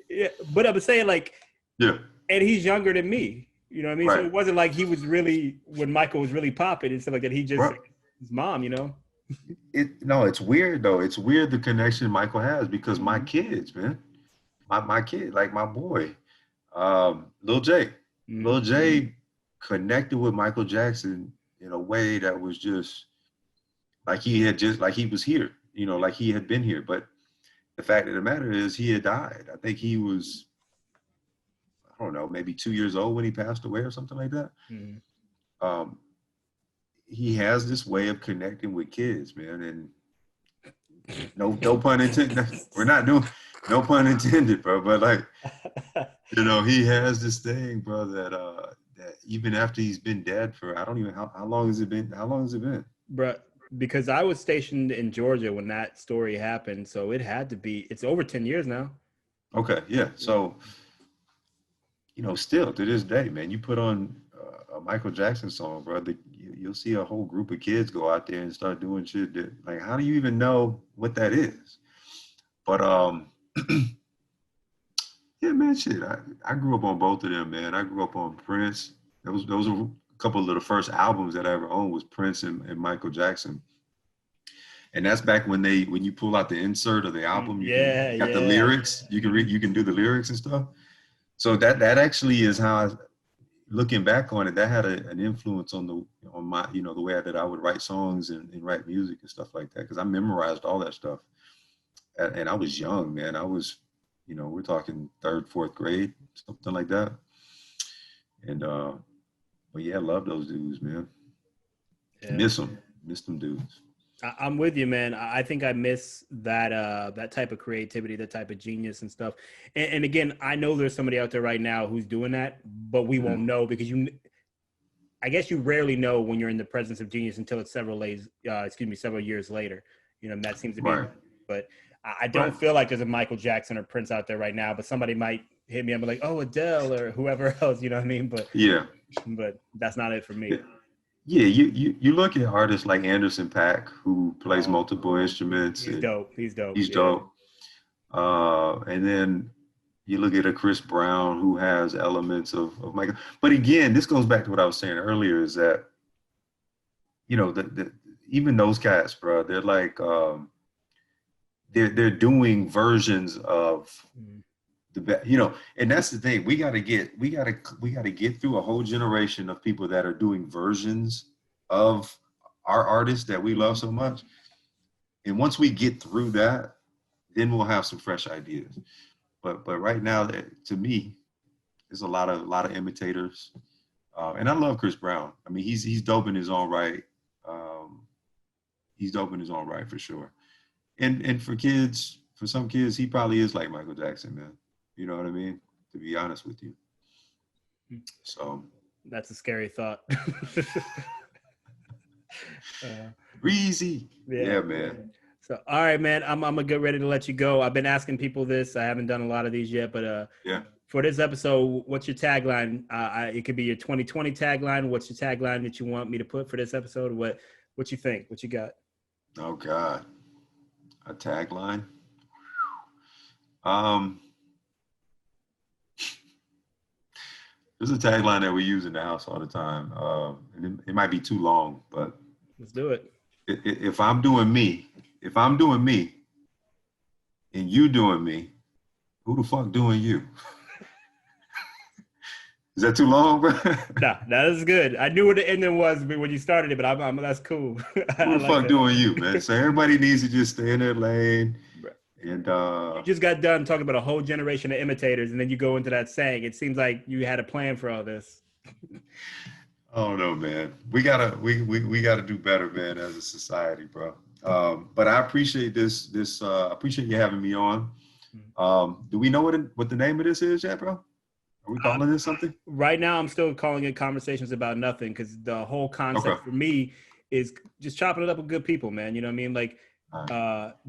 Yeah, but I'm saying, like, yeah. And he's younger than me. You know what I mean? Right. So it wasn't like he was really, when Michael was really popping and stuff like that. He just, his mom, you know? It's weird though. It's weird the connection Michael has because my kids, man, my kid, like my boy, Lil J, Lil J connected with Michael Jackson in a way that was just like he was here, you know, like he had been here. But the fact of the matter is he had died. I think he was, I don't know, maybe 2 years old when he passed away or something like that. He has this way of connecting with kids, man, and no pun intended. We're not doing no pun intended, bro. But like, you know, he has this thing, bro, that even after he's been dead for, I don't even how long has it been? How long has it been, bro? Because I was stationed in Georgia when that story happened, so it had to be. It's over 10 years now. Okay, yeah. So, you know, still to this day, man, you put on a Michael Jackson song, bro, you'll see a whole group of kids go out there and start doing shit that, like, how do you even know what that is? But yeah, man, shit. I grew up on both of them, man. I grew up on Prince. Those were a couple of the first albums that I ever owned was Prince and Michael Jackson. And that's back when you pull out the insert of the album, you got the lyrics. You can read, you can do the lyrics and stuff. So that actually is how looking back on it, that had an influence on my, you know, the way that I would write songs and write music and stuff like that. Because I memorized all that stuff, and I was young, man. I was, you know, we're talking 3rd, 4th grade, something like that. And but yeah, I love those dudes, man. Yeah. Miss them dudes. I'm with you, man. I think I miss that type of creativity, that type of genius and stuff. And again, I know there's somebody out there right now who's doing that, but we won't know because I guess you rarely know when you're in the presence of genius until it's several years later. You know, that seems to be. Right. But I don't feel like there's a Michael Jackson or Prince out there right now. But somebody might hit me up and be like, "Oh, Adele" or whoever else. You know what I mean? But yeah. But that's not it for me. Yeah. Yeah, you look at artists like Anderson .Paak, who plays multiple instruments. He's dope. He's dope. He's dope. And then you look at a Chris Brown who has elements of Michael. But again, this goes back to what I was saying earlier: is that, you know, even those cats, bro, they're like they're doing versions of you know, and that's the thing. We got to get through a whole generation of people that are doing versions of our artists that we love so much. And once we get through that, then we'll have some fresh ideas. But right now, to me, there's a lot of imitators. And I love Chris Brown. I mean, he's dope in his own right. He's dope in his own right for sure. And for some kids, he probably is like Michael Jackson, man. You know what I mean? To be honest with you. So that's a scary thought. Breezy. Yeah, man. So, all right, man, I'm gonna get ready to let you go. I've been asking people this. I haven't done a lot of these yet, but yeah. For this episode, what's your tagline? It could be your 2020 tagline. What's your tagline that you want me to put for this episode? What you think? What you got? Oh God, a tagline. There's a tagline that we use in the house all the time. And it might be too long, but Let's do it. if I'm doing me, if I'm doing me, and you doing me, who the fuck doing you? Is that too long, bro? Nah, that is good. I knew what the ending was when you started it, but that's cool. I Who the like fuck that. doing you, man? So everybody needs to just stay in their lane. And You just got done talking about a whole generation of imitators, and then you go into that saying. It seems like you had a plan for all this. I don't know, man. We gotta do better, man, as a society, bro. But I appreciate this. I appreciate you having me on. Do we know what the name of this is yet, bro? Are we calling this something? Right now, I'm still calling it Conversations About Nothing because the whole concept Okay. for me is just chopping it up with good people, man. You know what I mean? Like,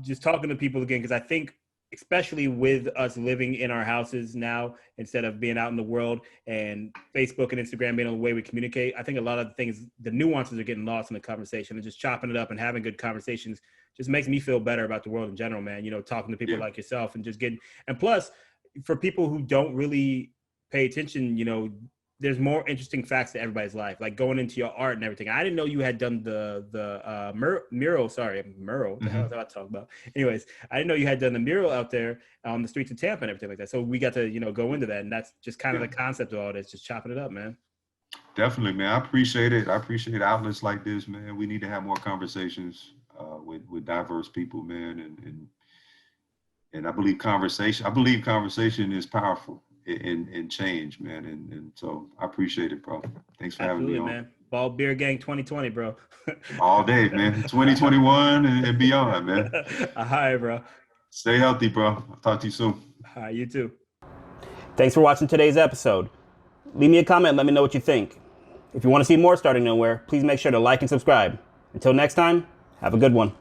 just talking to people again, because I think, especially with us living in our houses now instead of being out in the world and Facebook and Instagram being the way we communicate, I think a lot of the things, the nuances are getting lost in the conversation, and just chopping it up and having good conversations just makes me feel better about the world in general, man. You know, talking to people like yourself and just getting, and plus for people who don't really pay attention, you know, there's more interesting facts to everybody's life, like going into your art and everything. I didn't know you had done the mural. Sorry, mural. What the hell was I talking about? Anyways, I didn't know you had done the mural out there on the streets of Tampa and everything like that. So we got to, you know, go into that, and that's just kind of the concept of all this, just chopping it up, man. Definitely, man. I appreciate it. I appreciate outlets like this, man. We need to have more conversations with diverse people, man, and I believe conversation. I believe conversation is powerful in change, man. And so I appreciate it, bro. Thanks for having me on. Man. Ball Beer Gang 2020, bro. All day, man. 2021 and beyond, man. Hi, bro. Stay healthy, bro. I'll talk to you soon. Hi, you too. Thanks for watching today's episode. Leave me a comment and let me know what you think. If you want to see more Starting Nowhere, please make sure to like and subscribe. Until next time, have a good one.